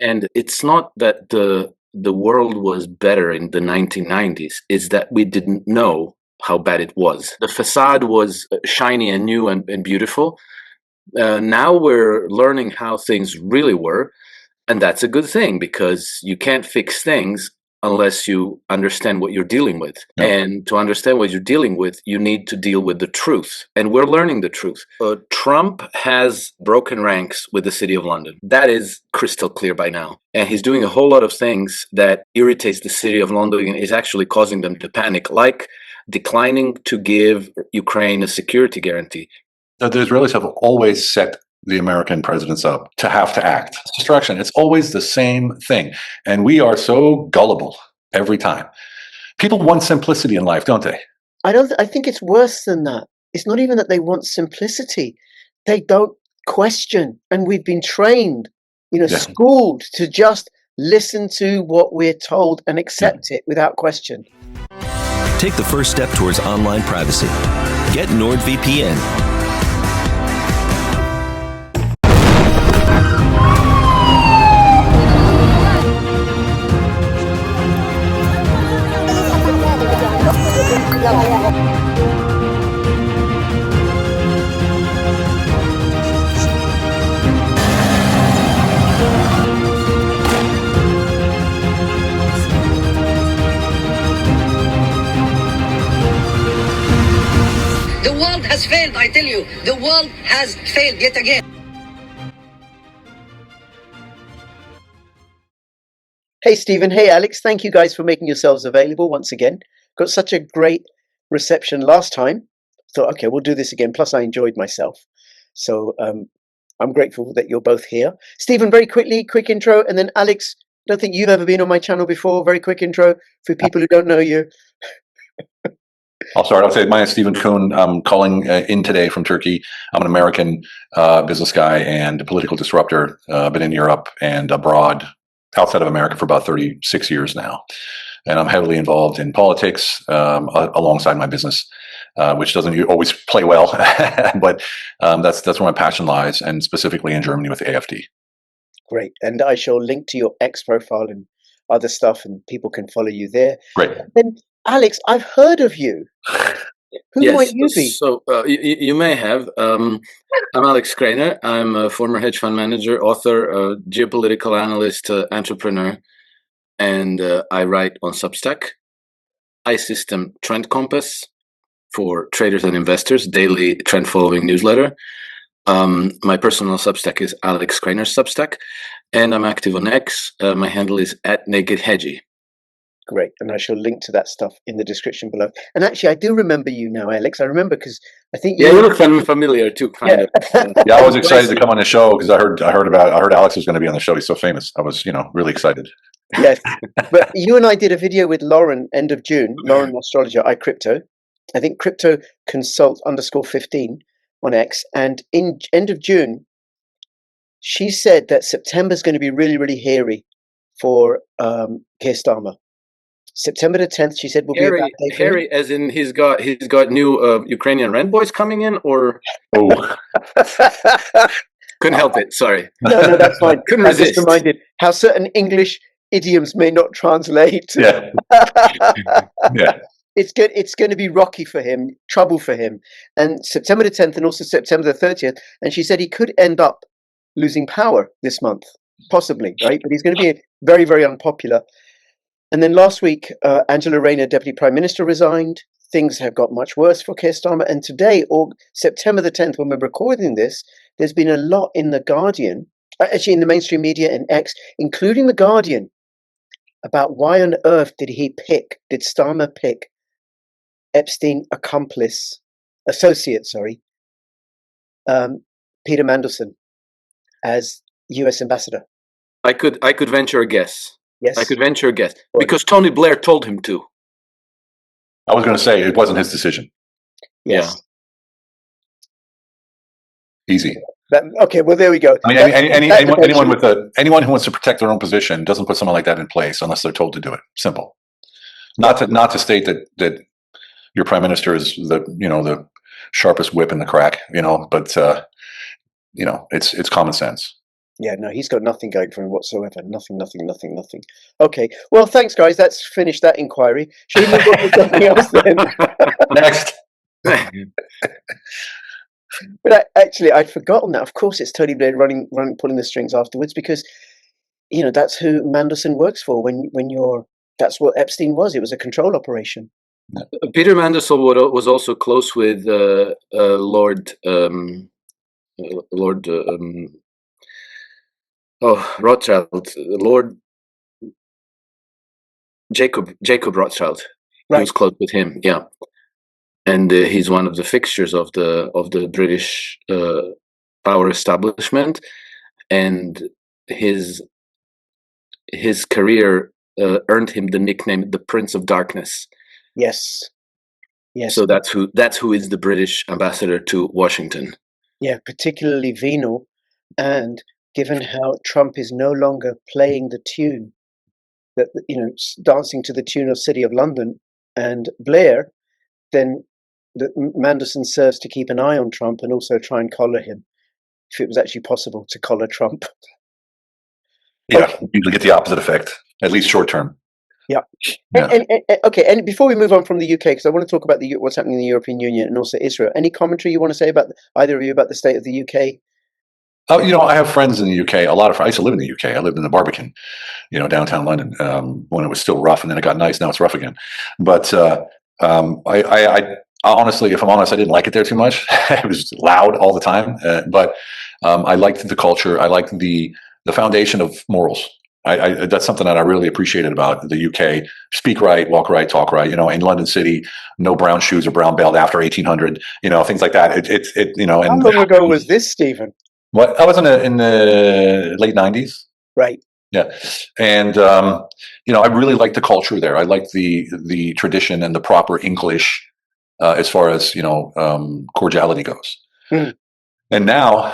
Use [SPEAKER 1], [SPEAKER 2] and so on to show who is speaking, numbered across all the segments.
[SPEAKER 1] And it's not that the world was better in the 1990s, it's that we didn't know how bad it was. The facade was shiny and new and beautiful. Now we're learning how things really were, and that's a good thing, because you can't fix things unless you understand what you're dealing with.
[SPEAKER 2] No.
[SPEAKER 1] And to understand what you're dealing with, you need to deal with the truth. And we're learning the truth. Trump has broken ranks with the City of London. That is crystal clear by now. And he's doing a whole lot of things that irritates the City of London and is actually causing them to panic, like declining to give Ukraine a security guarantee.
[SPEAKER 2] The Israelis have always set the American presidents up to have to act. It's destruction. It's always the same thing. And we are so gullible every time. People want simplicity in life, don't they?
[SPEAKER 3] I think it's worse than that. It's not even that they want simplicity. They don't question. And we've been trained, schooled to just listen to what we're told and accept it without question.
[SPEAKER 4] Take the first step towards online privacy. Get NordVPN.
[SPEAKER 5] The world has failed, I tell you. The world has failed yet again.
[SPEAKER 3] Hey, Stephen. Hey, Alex. Thank you guys for making yourselves available once again. Got such a great reception last time. Thought, okay, we'll do this again. Plus, I enjoyed myself. So I'm grateful that you're both here. Stephen, very quickly, quick intro. And then Alex, I don't think you've ever been on my channel before. Very quick intro for people who don't know you.
[SPEAKER 2] I'll start. I'll say my name is Stephen Kuhn. I'm calling in today from Turkey. I'm an American business guy and a political disruptor. I've been in Europe and abroad, outside of America, for about 36 years now. And I'm heavily involved in politics alongside my business, which doesn't always play well, but that's where my passion lies, and specifically in Germany with AFD.
[SPEAKER 3] Great. And I shall link to your X profile and other stuff, and people can follow you there.
[SPEAKER 2] Great.
[SPEAKER 3] And Alex, I've heard of you. Who might you be?
[SPEAKER 1] So you may have. I'm Alex Krainer. I'm a former hedge fund manager, author, geopolitical analyst, entrepreneur, and I write on Substack. iSystem Trend Compass for traders and investors, daily trend following newsletter. My personal Substack is Alex Krainer Substack, and I'm active on X. My handle is @NakedHedgy.
[SPEAKER 3] Great. And I shall link to that stuff in the description below. And actually, I do remember you now, Alex. I remember because I think
[SPEAKER 1] you look familiar too, kind of.
[SPEAKER 2] Yeah, I was excited to come on the show because I heard Alex was going to be on the show. He's so famous. I was, really excited.
[SPEAKER 3] Yes. But you and I did a video with Lauren end of June, Lauren Astrologer, iCrypto. I think crypto consult _15 on X. And in end of June, she said that September is going to be really, really hairy for KEYSTONE. September the 10th, she said, will be a bad day for
[SPEAKER 1] hairy, as in he's got new Ukrainian rent boys coming in, or couldn't help it. Sorry.
[SPEAKER 3] No, that's fine.
[SPEAKER 1] Couldn't resist.
[SPEAKER 3] Just reminded how certain English idioms may not translate.
[SPEAKER 2] Yeah. Yeah.
[SPEAKER 3] It's going to be rocky for him, trouble for him. And September the 10th and also September the 30th. And she said he could end up losing power this month, possibly, right? But he's going to be very, very unpopular. And then last week, Angela Rayner, Deputy Prime Minister, resigned. Things have got much worse for Keir And today, or September the 10th, when we're recording this, there's been a lot in The Guardian, actually in the mainstream media and X, including The Guardian, about why on earth did Starmer pick Epstein associate, Peter Mandelson as US ambassador.
[SPEAKER 1] I could venture a guess.
[SPEAKER 3] Yes.
[SPEAKER 1] I could venture a guess. Because Tony Blair told him to.
[SPEAKER 2] I was going to say it wasn't his decision.
[SPEAKER 3] Yes.
[SPEAKER 2] Yeah. Easy.
[SPEAKER 3] Okay, well there we go.
[SPEAKER 2] I mean, anyone who wants to protect their own position doesn't put someone like that in place unless they're told to do it. Simple. Not to state that your prime minister is the sharpest whip in the crack, but it's common sense.
[SPEAKER 3] Yeah, no, he's got nothing going for him whatsoever. Nothing, nothing, nothing, nothing. Okay, well, thanks, guys. That's finished that inquiry. Shall we move on to something else then?
[SPEAKER 2] Next.
[SPEAKER 3] But actually, I'd forgotten that. Of course, it's Tony Blair pulling the strings afterwards, because that's who Mandelson works for. That's what Epstein was. It was a control operation.
[SPEAKER 1] Peter Mandelson was also close with Lord Rothschild, Lord Jacob Rothschild. Right. He was close with him, yeah, and he's one of the fixtures of the British power establishment, and his career earned him the nickname the Prince of Darkness.
[SPEAKER 3] Yes.
[SPEAKER 1] So that's who is the British ambassador to Washington.
[SPEAKER 3] Yeah, particularly venal, and given how Trump is no longer playing the tune that dancing to the tune of City of London and Blair, then Mandelson serves to keep an eye on Trump and also try and collar him, if it was actually possible to collar Trump.
[SPEAKER 2] Yeah, usually get the opposite effect, at least short term.
[SPEAKER 3] Yeah. Okay, and before we move on from the UK, because I want to talk about what's happening in the European Union and also Israel, any commentary you want to say about either of you about the state of the UK?
[SPEAKER 2] I have friends in the UK. I used to live in the UK. I lived in the Barbican, downtown London, when it was still rough, and then it got nice. Now it's rough again. But I honestly, if I'm honest, I didn't like it there too much. It was loud all the time. But I liked the culture. I liked the foundation of morals. That's something that I really appreciated about the UK. Speak right, walk right, talk right. In London City, no brown shoes or brown belt after 1800. Things like that.
[SPEAKER 3] How long ago was this, Stephen?
[SPEAKER 2] What I was in the late 90s.
[SPEAKER 3] Right.
[SPEAKER 2] Yeah, and I really liked the culture there. I liked the tradition and the proper English as far as cordiality goes.
[SPEAKER 3] Mm.
[SPEAKER 2] And now,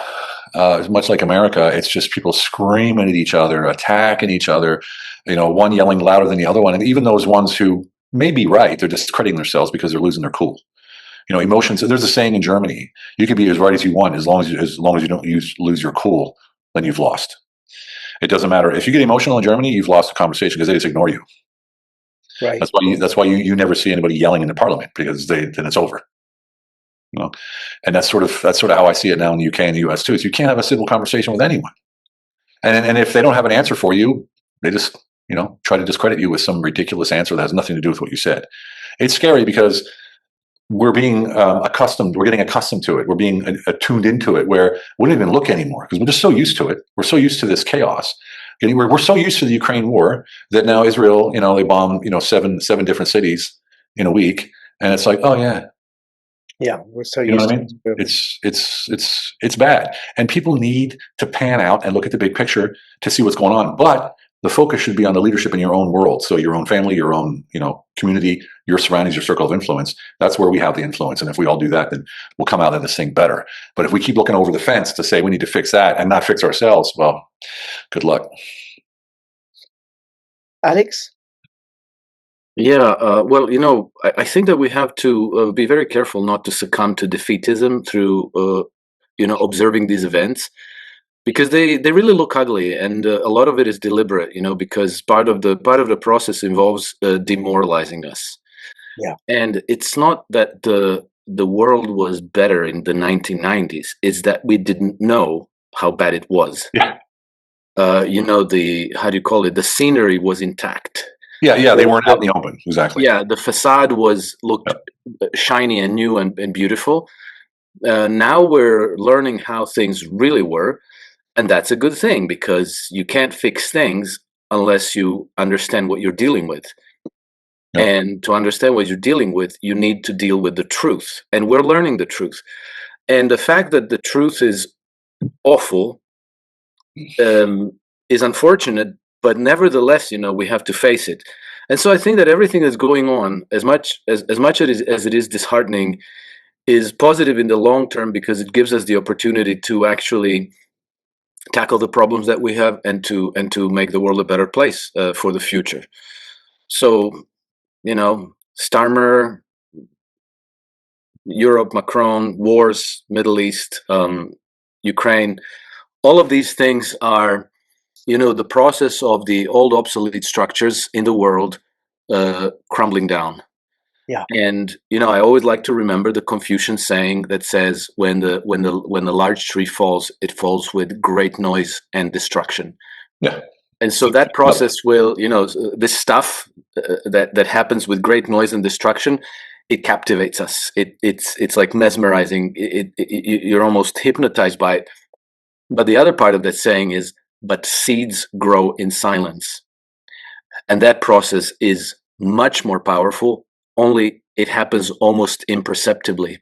[SPEAKER 2] much like America, it's just people screaming at each other, attacking each other. One yelling louder than the other one, and even those ones who may be right, they're discrediting themselves because they're losing their cool. Emotions. There's a saying in Germany: you can be as right as you want, as long as you don't lose your cool, then you've lost. It doesn't matter if you get emotional in Germany, you've lost the conversation because they just ignore you.
[SPEAKER 3] Right.
[SPEAKER 2] That's why you never see anybody yelling in the parliament, because then it's over. And that's sort of how I see it now in the UK and the US too. Is you can't have a civil conversation with anyone, and if they don't have an answer for you, they just try to discredit you with some ridiculous answer that has nothing to do with what you said. It's scary because we're being accustomed. We're getting accustomed to it. We're being attuned into it, where we don't even look anymore because we're just so used to it. We're so used to this chaos. We're so used to the Ukraine war that now Israel, they bomb, seven different cities in a week, and it's like, oh yeah,
[SPEAKER 3] we're so
[SPEAKER 2] you know
[SPEAKER 3] used
[SPEAKER 2] what I mean?
[SPEAKER 3] to it.
[SPEAKER 2] It's bad, and people need to pan out and look at the big picture to see what's going on. But the focus should be on the leadership in your own world. So your own family, your own, community, your surroundings, your circle of influence. That's where we have the influence. And if we all do that, then we'll come out of this thing better. But if we keep looking over the fence to say we need to fix that and not fix ourselves, well, good luck.
[SPEAKER 3] Alex?
[SPEAKER 1] Yeah, well, I think that we have to be very careful not to succumb to defeatism through, observing these events, because they really look ugly, and a lot of it is deliberate, because part of the process involves demoralizing us.
[SPEAKER 3] Yeah. And
[SPEAKER 1] it's not that the world was better in the 1990s; it's that we didn't know how bad it was.
[SPEAKER 2] Yeah.
[SPEAKER 1] How do you call it? The scenery was intact.
[SPEAKER 2] Yeah, they weren't out in the open. Exactly.
[SPEAKER 1] Yeah, the facade looked shiny and new and beautiful. Now we're learning how things really were. And that's a good thing, because you can't fix things unless you understand what you're dealing with. Yep. And to understand what you're dealing with, you need to deal with the truth. And we're learning the truth. And the fact that the truth is awful is unfortunate, but nevertheless, we have to face it. And so I think that everything that's going on, as much as it is disheartening, is positive in the long term, because it gives us the opportunity to actually tackle the problems that we have and to make the world a better place for the future. So, Starmer, Europe, Macron, wars, Middle East, Ukraine, all of these things are, the process of the old obsolete structures in the world crumbling down.
[SPEAKER 3] Yeah.
[SPEAKER 1] And I always like to remember the Confucian saying that says, when the large tree falls, it falls with great noise and destruction.
[SPEAKER 2] Yeah.
[SPEAKER 1] And so that process will, this stuff that happens with great noise and destruction, it captivates us. It's like mesmerizing. You're almost hypnotized by it. But the other part of that saying is, but seeds grow in silence. And that process is much more powerful, only it happens almost imperceptibly.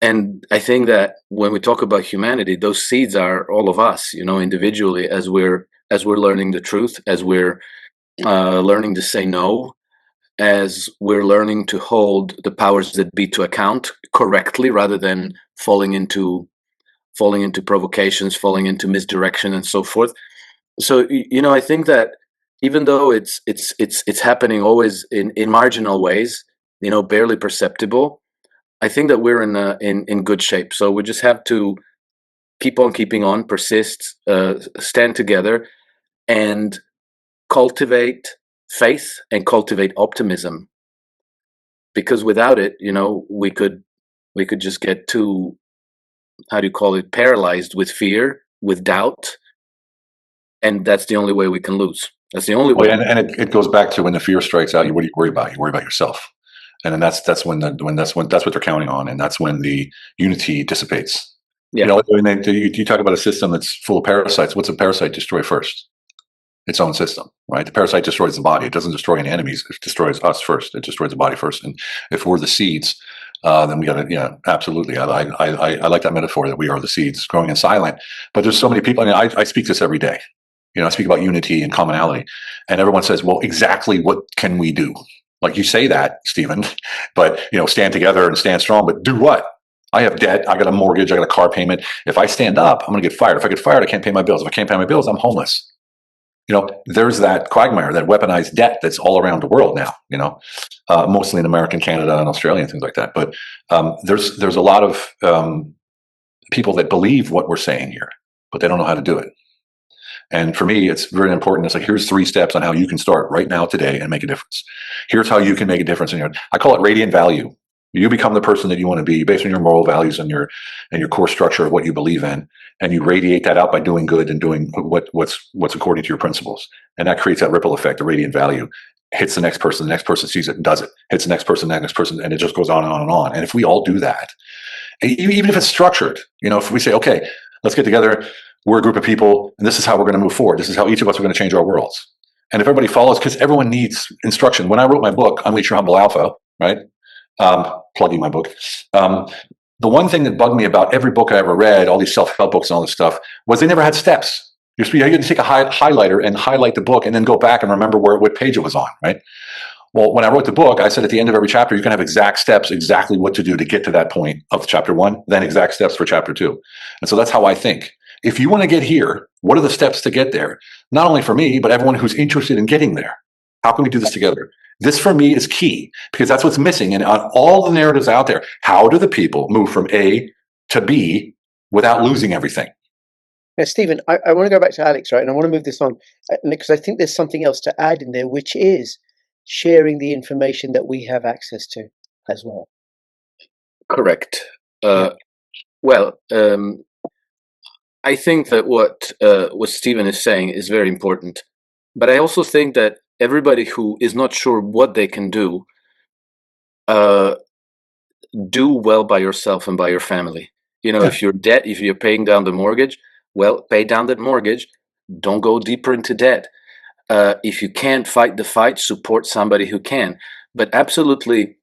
[SPEAKER 1] And I think that when we talk about humanity, those seeds are all of us, individually, as we're learning the truth, as we're learning to say no, as we're learning to hold the powers that be to account correctly, rather than falling into provocations, falling into misdirection, and so forth. So I think that even though it's happening always in marginal ways, barely perceptible, I think that we're in good shape. So we just have to keep on keeping on, persist, stand together, and cultivate faith and cultivate optimism. Because without it, we could just get too, how do you call it, paralyzed with fear, with doubt, and that's the only way we can lose. That's the only way.
[SPEAKER 2] And it goes back to when the fear strikes out. What do you worry about? You worry about yourself, and then that's what they're counting on, and that's when the unity dissipates.
[SPEAKER 1] Yeah.
[SPEAKER 2] You talk about a system that's full of parasites. What's a parasite destroy first? Its own system, right? The parasite destroys the body. It doesn't destroy any enemies. It destroys us first. It destroys the body first. And if we're the seeds, then we got to, absolutely. I like that metaphor that we are the seeds growing in silent. But there's so many people. I speak this every day. I speak about unity and commonality, and everyone says, "Well, exactly what can we do?" Like you say that, Stephen, but stand together and stand strong. But do what? I have debt. I got a mortgage. I got a car payment. If I stand up, I'm going to get fired. If I get fired, I can't pay my bills. If I can't pay my bills, I'm homeless. There's that quagmire, that weaponized debt that's all around the world now, mostly in America, Canada, and Australia, and things like that. But there's a lot of people that believe what we're saying here, but they don't know how to do it. And for me, it's very important. It's like, here's 3 steps on how you can start right now, today, and make a difference. Here's how you can make a difference in I call it radiant value. You become the person that you want to be based on your moral values and your core structure of what you believe in, and you radiate that out by doing good and doing what's according to your principles, and that creates that ripple effect. The radiant value hits the next person sees it and does it, hits the next person, and it just goes on and on and on. And if we all do that, even if it's structured, if we say, okay, let's get together, we're a group of people, and this is how we're going to move forward. This is how each of us are going to change our worlds. And if everybody follows, because everyone needs instruction. When I wrote my book, Unleash Your Humble Alpha, right? Plugging my book. The one thing that bugged me about every book I ever read, all these self-help books and all this stuff, was they never had steps. You had to take a highlighter and highlight the book and then go back and remember what page it was on, right? Well, when I wrote the book, I said at the end of every chapter, you can have exact steps, exactly what to do to get to that point of chapter 1, then exact steps for chapter 2. And so that's how I think. If you want to get here, what are the steps to get there? Not only for me, but everyone who's interested in getting there. How can we do this together? This, for me, is key, because that's what's missing. And on all the narratives out there, how do the people move from A to B without losing everything?
[SPEAKER 3] Now, Stephen, I want to go back to Alex, right? And I want to move this on, because I think there's something else to add in there, which is sharing the information that we have access to as well.
[SPEAKER 1] Correct. I think that what Stephen is saying is very important, but I also think that everybody who is not sure what they can do well by yourself and by your family. If you're paying down the mortgage, well, pay down that mortgage. Don't go deeper into debt. If you can't fight the fight, support somebody who can. But absolutely,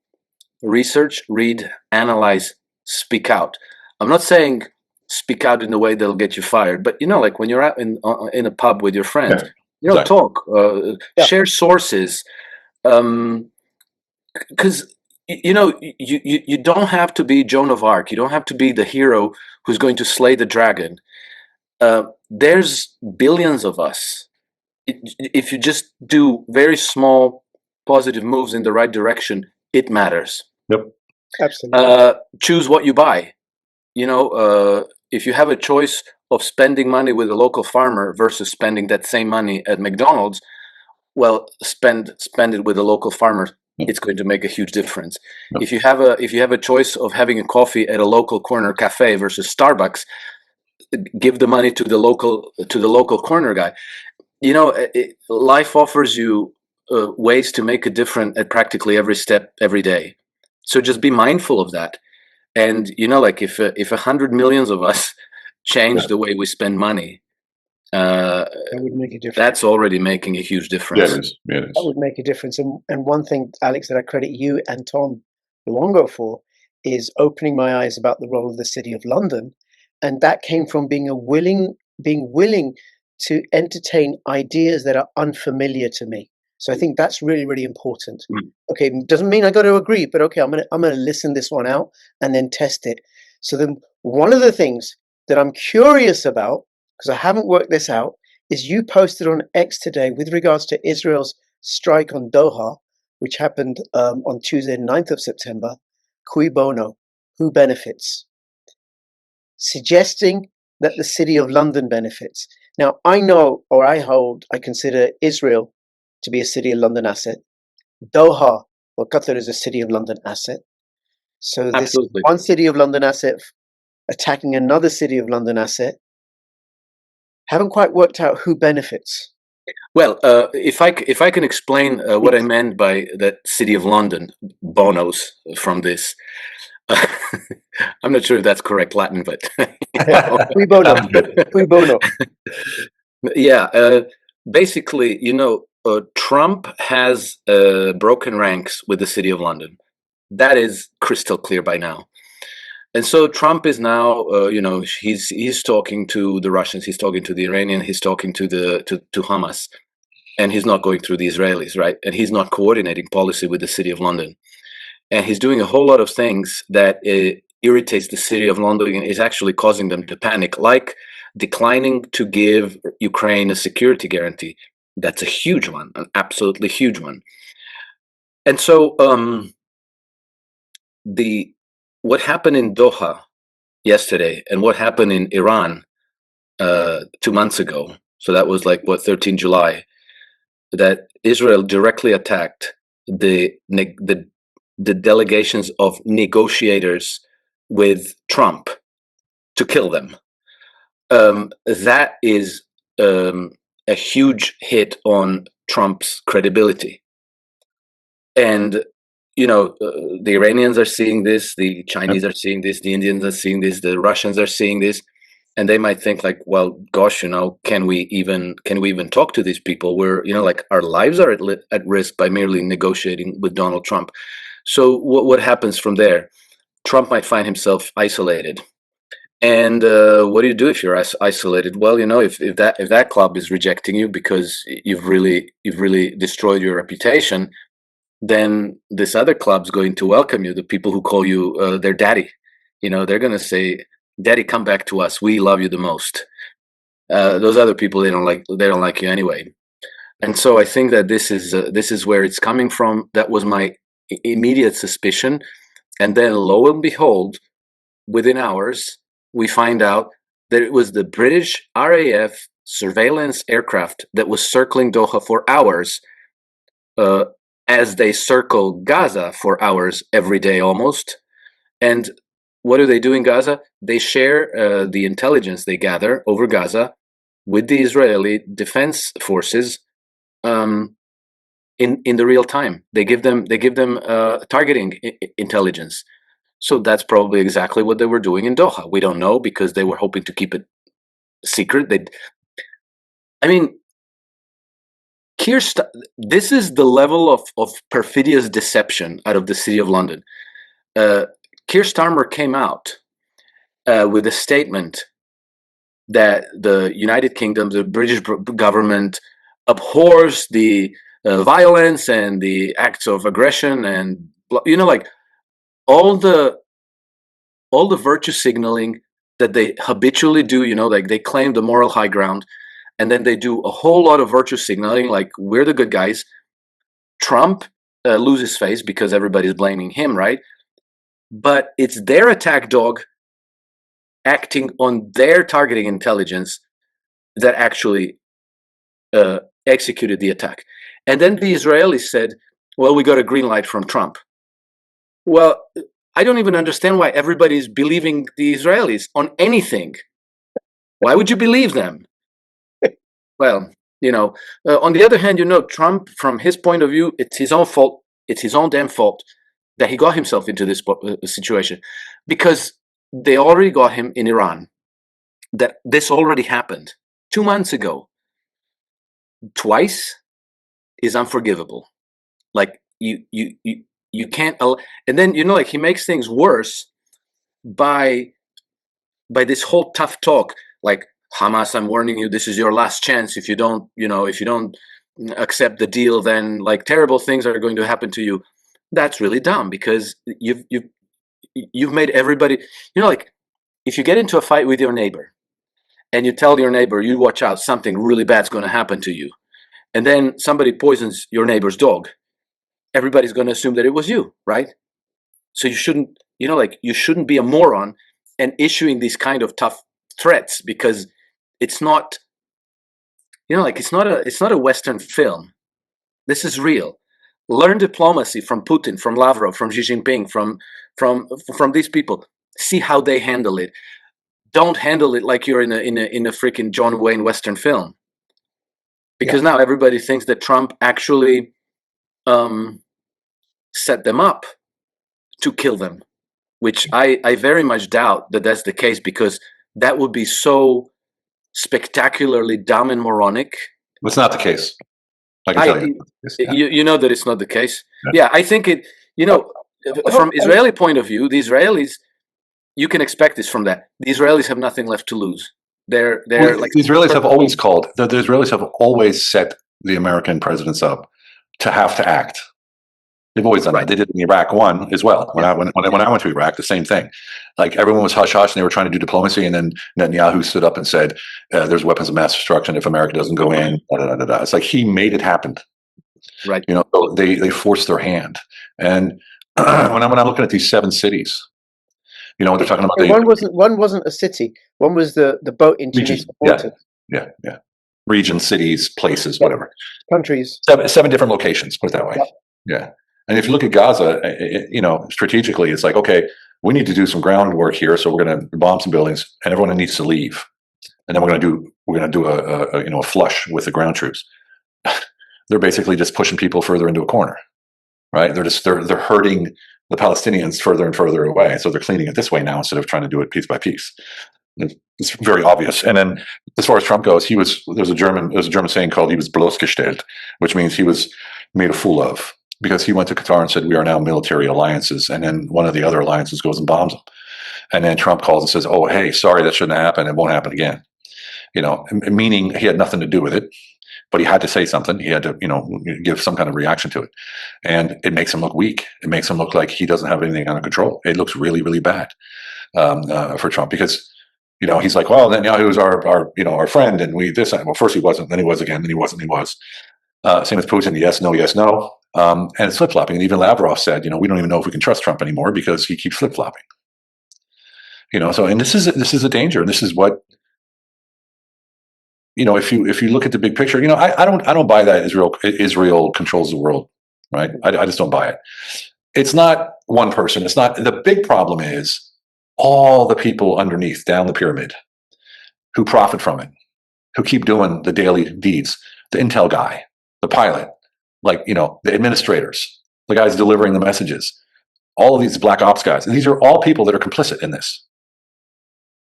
[SPEAKER 1] research, read, analyze, speak out. I'm not saying speak out in a way that'll get you fired, but like when you're out in a pub with your friends, talk, share sources, because you don't have to be Joan of Arc. You don't have to be the hero who's going to slay the dragon. There's billions of us. If you just do very small positive moves in the right direction, it matters.
[SPEAKER 2] Yep,
[SPEAKER 3] absolutely.
[SPEAKER 1] Choose what you buy. if you have a choice of spending money with a local farmer versus spending that same money at McDonald's, well, spend it with a local farmer. It's going to make a huge difference. If you have a choice of having a coffee at a local corner cafe versus Starbucks, give the money to the local corner guy. Life offers you ways to make a difference at practically every step every day. So just be mindful of that. And like if 100 millions of us change the way we spend money,
[SPEAKER 3] that would make a difference.
[SPEAKER 1] That's already making a huge difference.
[SPEAKER 2] Yeah, it is. Yeah, it is.
[SPEAKER 3] That would make a difference. And one thing, Alex, that I credit you and Tom Luongo for is opening my eyes about the role of the City of London. And that came from being willing to entertain ideas that are unfamiliar to me. So I think that's really, really important. Okay, doesn't mean I got to agree, but okay, I'm gonna listen this one out and then test it. So then one of the things that I'm curious about, because I haven't worked this out, is you posted on X today with regards to Israel's strike on Doha, which happened on Tuesday, 9th of September. Cui bono, who benefits? Suggesting that the City of London benefits. Now, I consider Israel to be a City of London asset. Doha, or Qatar, is a City of London asset. So this
[SPEAKER 1] Absolutely.
[SPEAKER 3] One City of London asset attacking another City of London asset. Haven't quite worked out who benefits.
[SPEAKER 1] Well, if I can explain what I meant by that City of London bonos from this, I'm not sure if that's correct Latin, but
[SPEAKER 3] Cui bono. Cui bono.
[SPEAKER 1] Yeah, basically, Trump has broken ranks with the City of London. That is crystal clear by now. And so Trump is now, he's talking to the Russians, he's talking to the Iranians, he's talking to Hamas, and he's not going through the Israelis, right? And he's not coordinating policy with the City of London, and he's doing a whole lot of things that irritates the City of London and is actually causing them to panic, like declining to give Ukraine a security guarantee. That's a huge one, an absolutely huge one. And so what happened in Doha yesterday and what happened in Iran 2 months ago, so that was 13 July, that Israel directly attacked the delegations of negotiators with Trump to kill them. That is a huge hit on Trump's credibility. And the Iranians are seeing this, the Chinese are seeing this, the Indians are seeing this, the Russians are seeing this, and they might think well, gosh, can we even talk to these people? We're, our lives are at risk by merely negotiating with Donald Trump. So what happens from there? Trump might find himself isolated. And what do you do if you're isolated? Well, if that club is rejecting you because you've really destroyed your reputation, then this other club's going to welcome you. The people who call you their daddy, they're going to say, "Daddy, come back to us. We love you the most." Those other people, they don't like you anyway. And so I think that this is where it's coming from. That was my immediate suspicion. And then lo and behold, within hours, we find out that it was the British RAF surveillance aircraft that was circling Doha for hours, as they circle Gaza for hours every day almost. And what do they do in Gaza? They share the intelligence they gather over Gaza with the Israeli defense forces in the real time. They give them targeting intelligence. So that's probably exactly what they were doing in Doha. We don't know because they were hoping to keep it secret. This is the level of perfidious deception out of the City of London. Keir Starmer came out with a statement that the United Kingdom, the British government, abhors the violence and the acts of aggression, and all the virtue signaling that they habitually do. They claim the moral high ground, and then they do a whole lot of virtue signaling, like we're the good guys. Trump loses face because everybody's blaming him, right? But it's their attack dog acting on their targeting intelligence that actually executed the attack. And then the Israelis said, well, we got a green light from Trump. Well, I don't even understand why everybody's believing the Israelis on anything. Why would you believe them? Well, on the other hand, Trump, from his point of view, it's his own fault. It's his own damn fault that he got himself into this situation, because they already got him in Iran. That this already happened 2 months ago. Twice is unforgivable. Like you can't. And then like he makes things worse by this whole tough talk, like, Hamas, I'm warning you, this is your last chance. If you don't, if you don't accept the deal, then like terrible things are going to happen to you. That's really dumb, because you've made everybody, like, if you get into a fight with your neighbor and you tell your neighbor, you watch out, something really bad's going to happen to you, and then somebody poisons your neighbor's dog, everybody's going to assume that it was you, right? So you shouldn't, you shouldn't be a moron and issuing these kind of tough threats, because it's not, it's not a Western film. This is real. Learn diplomacy from Putin, from Lavrov, from Xi Jinping, from these people. See how they handle it. Don't handle it like you're in a freaking John Wayne Western film. Because now everybody thinks that Trump actually set them up to kill them, which I very much doubt that that's the case, because that would be so spectacularly dumb and moronic.
[SPEAKER 2] It's not the case. I can tell you.
[SPEAKER 1] You know that it's not the case. Yeah, I think it. From Israeli point of view, the Israelis, you can expect this from that. The Israelis have nothing left to lose. They're like,
[SPEAKER 2] the Israelis have always called. The Israelis have always set the American presidents up to have to act. They've always done that. They did in Iraq one as well. When I went to Iraq, the same thing. Like, everyone was hush hush, and they were trying to do diplomacy, and then Netanyahu stood up and said, "There's weapons of mass destruction if America doesn't go in." It's like he made it happen.
[SPEAKER 1] Right.
[SPEAKER 2] So they forced their hand. And when I'm looking at these 7 cities, they're talking about
[SPEAKER 3] one wasn't a city. One was the boat into Tunisia waters.
[SPEAKER 2] Yeah. Regions, cities, places, whatever.
[SPEAKER 3] Countries.
[SPEAKER 2] 7 different locations. Put it that way. Yeah. And if you look at Gaza, strategically, it's like, okay, we need to do some groundwork here, so we're going to bomb some buildings, and everyone needs to leave, and then we're going to do a flush with the ground troops. They're basically just pushing people further into a corner, right? They're hurting the Palestinians further and further away, so they're cleaning it this way now instead of trying to do it piece by piece. It's very obvious. And then, as far as Trump goes, there's a German saying called he was bloßgestellt, which means he was made a fool of. Because he went to Qatar and said, we are now military alliances. And then one of the other alliances goes and bombs him. And then Trump calls and says, oh, hey, sorry, that shouldn't happen. It won't happen again. Meaning he had nothing to do with it, but he had to say something. He had to, give some kind of reaction to it. And it makes him look weak. It makes him look like he doesn't have anything under control. It looks really, really bad for Trump, because, he's like, well, Netanyahu is our friend. And well, first he wasn't, then he was again, then he wasn't, he was. Same with Putin, yes, no. And it's flip-flopping. And even Lavrov said, we don't even know if we can trust Trump anymore because he keeps flip-flopping. So, and this is a danger. And this is what, if you look at the big picture, I don't buy that Israel controls the world, right? I just don't buy it. It's not one person. It's not, the big problem is all the people underneath, down the pyramid, who profit from it, who keep doing the daily deeds, the intel guy, the pilot, the administrators, the guys delivering the messages, all of these black ops guys. These are all people that are complicit in this,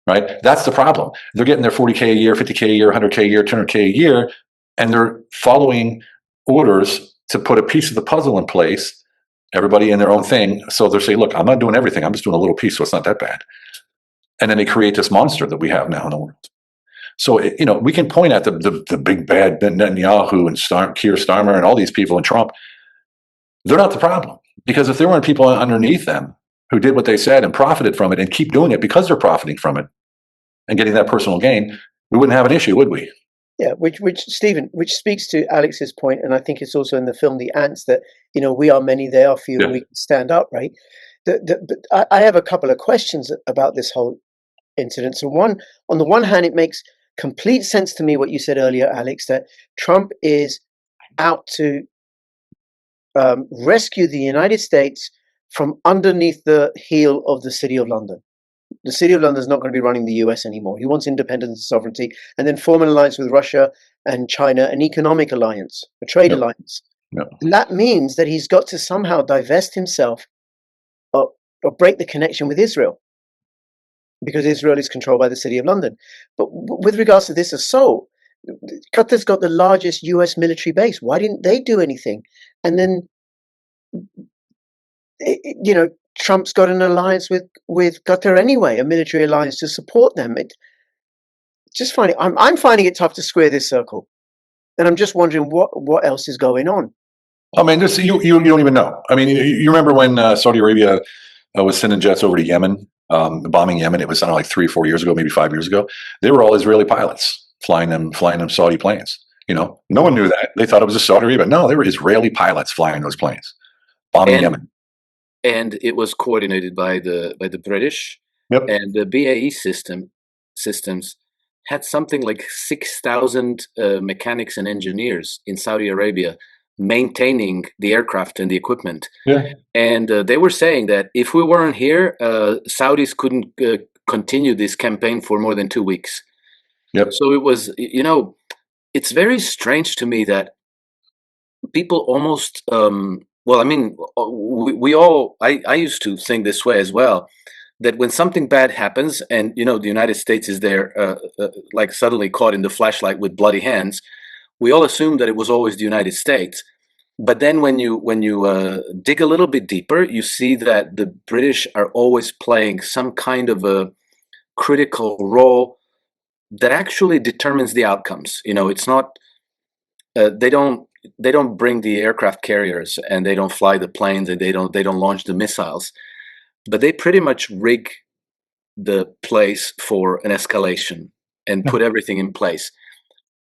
[SPEAKER 2] right? That's the problem. They're getting their 40K a year, 50K a year, 100K a year, 200K a year, and they're following orders to put a piece of the puzzle in place, everybody in their own thing. So they're saying, look, I'm not doing everything. I'm just doing a little piece, so it's not that bad. And then they create this monster that we have now in the world. So, we can point at the big bad Netanyahu and Keir Starmer and all these people and Trump. They're not the problem, because if there weren't people underneath them who did what they said and profited from it and keep doing it because they're profiting from it and getting that personal gain, we wouldn't have an issue, would we?
[SPEAKER 3] Yeah, which Stephen, which speaks to Alex's point, and I think it's also in the film The Ants that we are many, they are few, and we can stand up, right? But I have a couple of questions about this whole incident. So on the one hand, it makes complete sense to me what you said earlier, Alex, that Trump is out to rescue the United States from underneath the heel of the City of London. The City of London is not going to be running the US anymore. He wants independence and sovereignty, and then form an alliance with Russia and China, an economic alliance, a trade alliance.
[SPEAKER 2] Yep.
[SPEAKER 3] And that means that he's got to somehow divest himself or break the connection with Israel, because Israel is controlled by the City of London. But with regards to this assault, Qatar's got the largest US military base. Why didn't they do anything? And then, Trump's got an alliance with Qatar anyway, a military alliance to support them. I'm finding it tough to square this circle, and I'm just wondering what else is going on.
[SPEAKER 2] I mean, you don't even know. I mean, you remember when Saudi Arabia was sending jets over to Yemen, bombing Yemen? It was something like 3 or 4 years ago, maybe 5 years ago. They were all Israeli pilots flying them Saudi planes. No one knew that. They thought it was just Saudi Arabia. No, they were Israeli pilots flying those planes, bombing Yemen.
[SPEAKER 1] And it was coordinated by the British.
[SPEAKER 2] Yep.
[SPEAKER 1] And the BAE systems had something like 6,000 mechanics and engineers in Saudi Arabia maintaining the aircraft and the equipment.
[SPEAKER 2] Yeah.
[SPEAKER 1] And they were saying that if we weren't here, Saudis couldn't continue this campaign for more than 2 weeks.
[SPEAKER 2] Yep.
[SPEAKER 1] So it was, it's very strange to me that people almost, I used to think this way as well, that when something bad happens and, the United States is there, like suddenly caught in the flashlight with bloody hands, we all assume that it was always the United States. But then when you dig a little bit deeper, you see that the British are always playing some kind of a critical role that actually determines the outcomes. It's not, they don't bring the aircraft carriers and they don't fly the planes and they don't launch the missiles, but they pretty much rig the place for an escalation and put everything in place.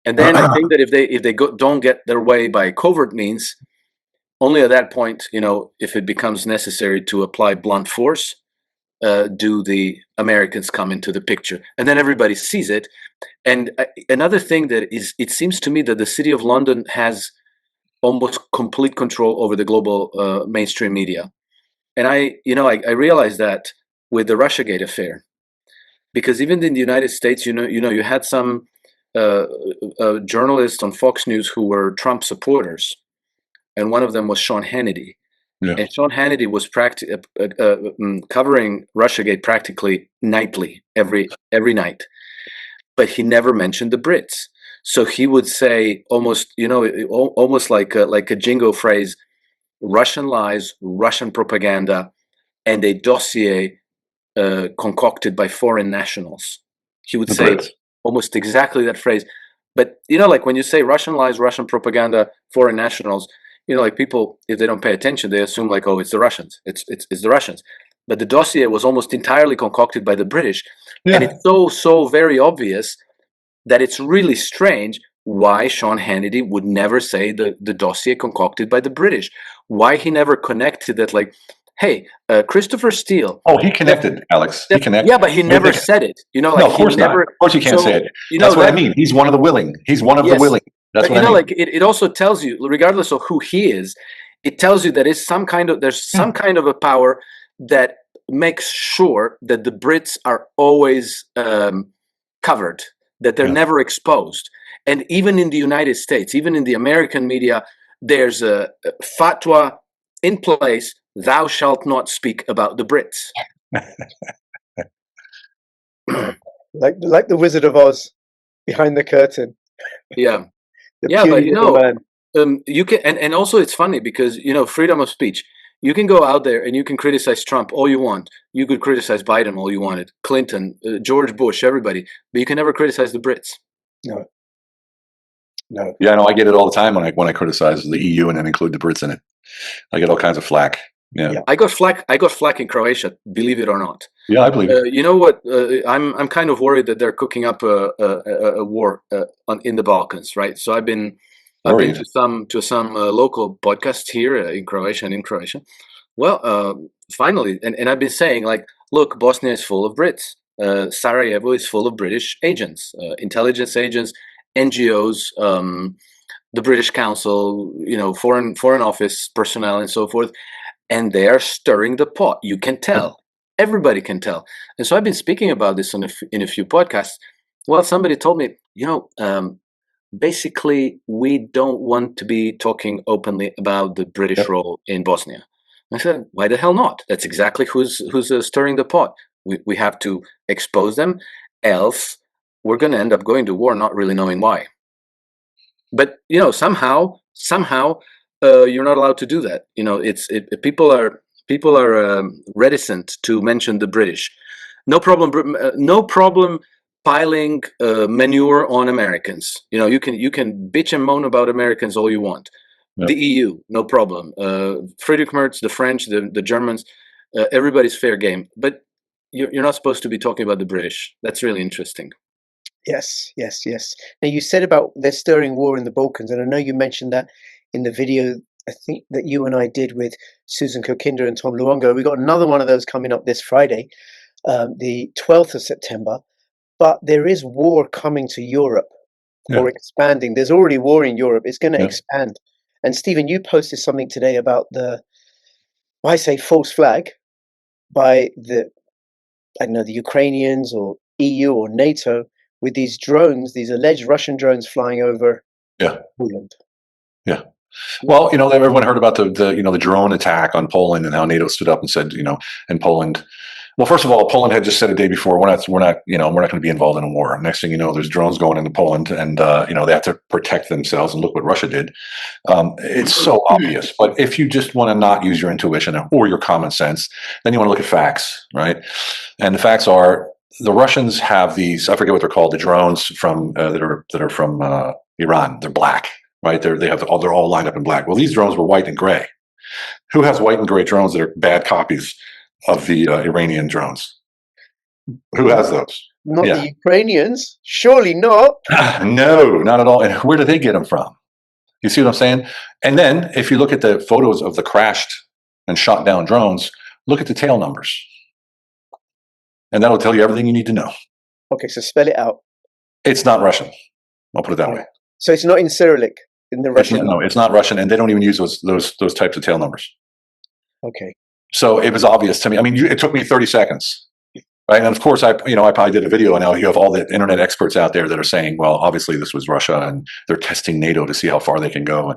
[SPEAKER 1] And then I think that if they don't get their way by covert means, only at that point, if it becomes necessary to apply blunt force, do the Americans come into the picture, and then everybody sees it. And another thing that is, it seems to me that the City of London has almost complete control over the global mainstream media. And I realized that with the Russiagate affair, because even in the United States, you had some journalists on Fox News who were Trump supporters, and one of them was Sean Hannity. Yeah. And Sean Hannity was covering Russiagate practically nightly, every night, but he never mentioned the Brits. So he would say almost like a jingo phrase: Russian lies, Russian propaganda, and a dossier concocted by foreign nationals. He would say almost exactly that phrase. But like when you say Russian lies, Russian propaganda, foreign nationals, like people, if they don't pay attention, they assume like, oh, it's the Russians. It's the Russians. But the dossier was almost entirely concocted by the British. Yeah. And it's so very obvious that it's really strange why Sean Hannity would never say the dossier concocted by the British. Why he never connected that, like, hey, Christopher Steele.
[SPEAKER 2] Oh, he connected, Alex. He connected.
[SPEAKER 1] Yeah, but he never said it.
[SPEAKER 2] No, of course not. Of course you can't say it. That's what I mean. He's one of the willing. He's one of the willing. That's what I mean.
[SPEAKER 1] Like it also tells you, regardless of who he is, it tells you that there's some kind of a power that makes sure that the Brits are always covered, that they're never exposed. And even in the United States, even in the American media, there's a fatwa in place: thou shalt not speak about the Brits.
[SPEAKER 3] like the Wizard of Oz behind the curtain.
[SPEAKER 1] Yeah. But you can, and also it's funny because freedom of speech. You can go out there and you can criticize Trump all you want. You could criticize Biden all you wanted, Clinton, George Bush, everybody, but you can never criticize the Brits.
[SPEAKER 3] No.
[SPEAKER 2] Yeah, no, I get it all the time when I criticize the EU and then include the Brits in it. I get all kinds of flack. Yeah.
[SPEAKER 1] I got flack in Croatia, believe it or not.
[SPEAKER 2] Yeah, I believe it.
[SPEAKER 1] You know what? I'm kind of worried that they're cooking up a war in the Balkans, right? So I've been to some local podcasts here in Croatia and in Croatia. Well, finally, and I've been saying, like, look, Bosnia is full of Brits. Sarajevo is full of British agents, intelligence agents, NGOs, the British Council, foreign office personnel, and so forth, and they are stirring the pot. You can tell. Everybody can tell. And so I've been speaking about this in a few podcasts. Well, somebody told me, basically, we don't want to be talking openly about the British role in Bosnia. I said, why the hell not? That's exactly who's stirring the pot. We have to expose them, else we're going to end up going to war, not really knowing why. But somehow, you're not allowed to do that. People are reticent to mention the British. No problem piling manure on Americans. You can bitch and moan about Americans all you want. Yep. The EU, no problem. Friedrich Merz, the French, the Germans, everybody's fair game. But you're not supposed to be talking about the British. That's really interesting.
[SPEAKER 3] Yes. Now, you said about they're stirring war in the Balkans, and I know you mentioned that in the video, I think, that you and I did with Susan Kokinder and Tom Luongo. We got another one of those coming up this Friday, the 12th of September. But there is war coming to Europe, or expanding. There's already war in Europe. It's going to expand. And Stephen, you posted something today about I say false flag by the Ukrainians or EU or NATO with these drones, these alleged Russian drones flying over Poland.
[SPEAKER 2] Yeah. Well, everyone heard about the drone attack on Poland and how NATO stood up and said, and Poland. Well, first of all, Poland had just said a day before, we're not going to be involved in a war. Next thing you know, there's drones going into Poland, and they have to protect themselves. And look what Russia did. It's so obvious. But if you just want to not use your intuition or your common sense, then you want to look at facts, right? And the facts are the Russians have these. I forget what they're called. The drones from that are from Iran. They're black, right? They're all lined up in black. Well, these drones were white and gray. Who has white and gray drones that are bad copies of the Iranian drones? Who has those?
[SPEAKER 3] Not the Ukrainians. Surely not.
[SPEAKER 2] No, not at all. And where do they get them from? You see what I'm saying? And then if you look at the photos of the crashed and shot down drones, look at the tail numbers. And that'll tell you everything you need to know.
[SPEAKER 3] Okay, so spell it out.
[SPEAKER 2] It's not Russian. I'll put it that way.
[SPEAKER 3] So it's not in Cyrillic, in the Russian?
[SPEAKER 2] No, it's not Russian, and they don't even use those types of tail numbers.
[SPEAKER 3] Okay.
[SPEAKER 2] So it was obvious to me. I mean, it took me 30 seconds, right? And of course, I probably did a video, and now you have all the internet experts out there that are saying, well, obviously this was Russia, and they're testing NATO to see how far they can go.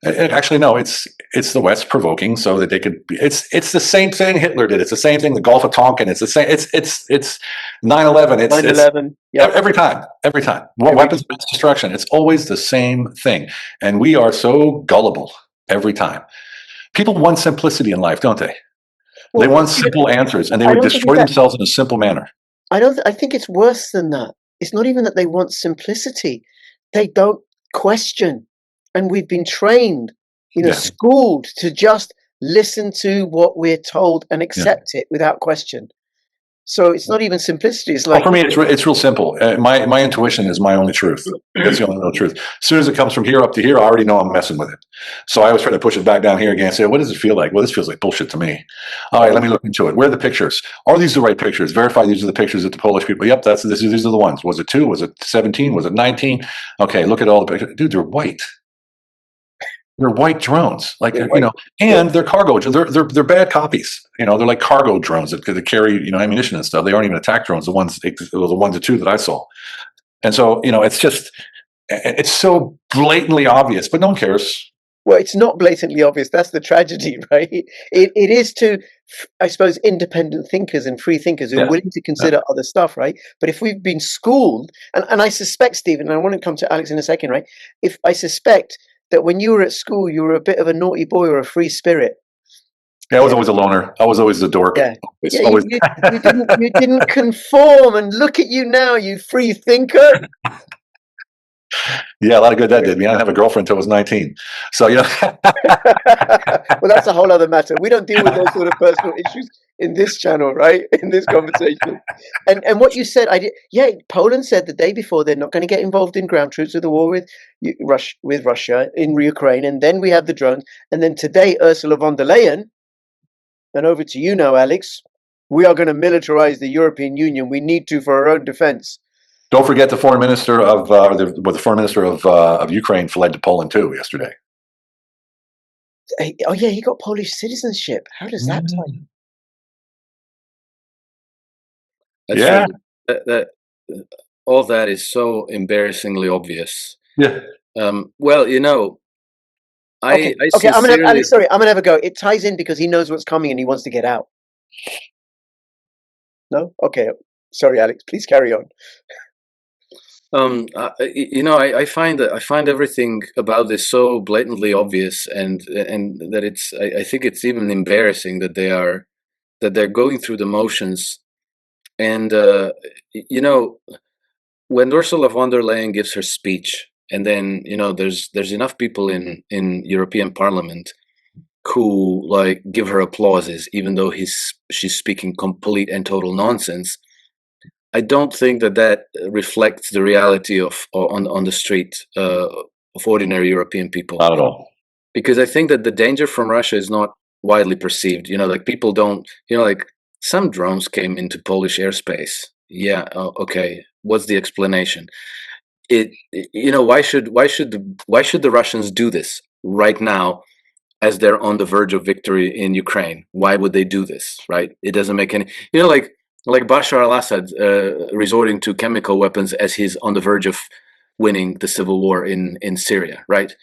[SPEAKER 2] And actually, no, it's the West provoking so that they could. It's the same thing Hitler did. It's the same thing the Gulf of Tonkin. It's the same. It's 9/11. It's
[SPEAKER 3] 9/11.
[SPEAKER 2] Yeah. Every time. Weapons of mass destruction. It's always the same thing, and we are so gullible every time. People want simplicity in life, don't they? Well, they want simple answers, and they would destroy themselves in a simple manner.
[SPEAKER 3] I think it's worse than that. It's not even that they want simplicity. They don't question. And we've been trained, schooled to just listen to what we're told and accept it without question. So it's not even simplicity. It's like,
[SPEAKER 2] for me, it's real simple. My intuition is my only truth. That's the only real truth. As soon as it comes from here up to here, I already know I'm messing with it. So I always try to push it back down here again and say, what does it feel like? Well, this feels like bullshit to me. All right, let me look into it. Where are the pictures? Are these the right pictures? Verify these are the pictures that the Polish people. Yep, these are the ones. Was it 2? Was it 17? Was it 19? Okay, look at all the pictures. Dude, they're white. They're white drones, and they're cargo. They're bad copies. They're like cargo drones that carry ammunition and stuff. They aren't even attack drones. The 1 to 2 that I saw, and so it's so blatantly obvious, but no one cares.
[SPEAKER 3] Well, it's not blatantly obvious. That's the tragedy, right? It is to, I suppose, independent thinkers and free thinkers who are willing to consider other stuff, right? But if we've been schooled, and I suspect, Stephen, and I want to come to Alex in a second, right? If I suspect that when you were at school, you were a bit of a naughty boy or a free spirit.
[SPEAKER 2] Yeah, I was always a loner. I was always the dork.
[SPEAKER 3] Yeah, you didn't conform, and look at you now, you free thinker.
[SPEAKER 2] Yeah, a lot of good that did me. I didn't have a girlfriend until I was 19. So,
[SPEAKER 3] Well, that's a whole other matter. We don't deal with those sort of personal issues in this channel, right? In this conversation. And what you said, Poland said the day before they're not going to get involved in ground troops with the war with Russia in Ukraine. And then we have the drones. And then today, Ursula von der Leyen, and over to you now, Alex. we are going to militarize the European Union. We need to for our own defense.
[SPEAKER 2] Don't forget the foreign minister of the foreign minister of Ukraine fled to Poland too yesterday.
[SPEAKER 3] Oh yeah, he got Polish citizenship. How does that tie in?
[SPEAKER 1] That's
[SPEAKER 2] Yeah.
[SPEAKER 1] true. That all that is so embarrassingly obvious.
[SPEAKER 2] Yeah.
[SPEAKER 1] Well, you know,
[SPEAKER 3] Okay,
[SPEAKER 1] I
[SPEAKER 3] okay. I'm gonna have,
[SPEAKER 1] sincerely,
[SPEAKER 3] Alex. Sorry, I'm gonna have a go. It ties in because he knows what's coming and he wants to get out. No, okay. Sorry, Alex. Please carry on.
[SPEAKER 1] you know, I find everything about this so blatantly obvious, and that it's. I think it's even embarrassing that they're going through the motions, and you know, when Ursula von der Leyen gives her speech, and then you know, there's enough people in European Parliament who like give her applauses, even though she's speaking complete and total nonsense. I don't think that reflects the reality of on the street of ordinary European people.
[SPEAKER 2] Not at all.
[SPEAKER 1] Because I think that the danger from Russia is not widely perceived. You know, like people don't. You know, like some drones came into Polish airspace. Yeah, okay. What's the explanation? You know, why should the Russians do this right now, as they're on the verge of victory in Ukraine? Why would they do this? Right? It doesn't make any. You know, like Bashar al-Assad resorting to chemical weapons as he's on the verge of winning the civil war in Syria. Right?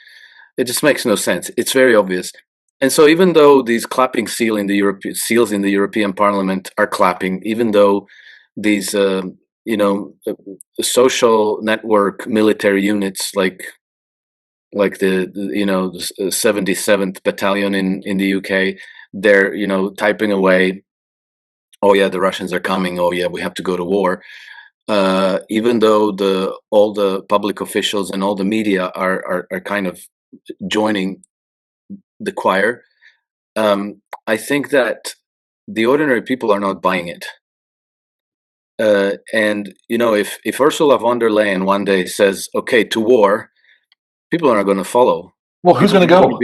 [SPEAKER 1] It just makes no sense. It's very obvious. And so, even though these clapping seals in the European Parliament are clapping, even though these you know, social network military units like the you know, the 77th Battalion in the UK, they're, you know, typing away, oh yeah, the Russians are coming, oh yeah, we have to go to war. Even though all the public officials and all the media are kind of joining the choir, I think that the ordinary people are not buying it. And you know, if Ursula von der Leyen one day says, "Okay, to war," people are not going to follow.
[SPEAKER 2] Well, who's going to go?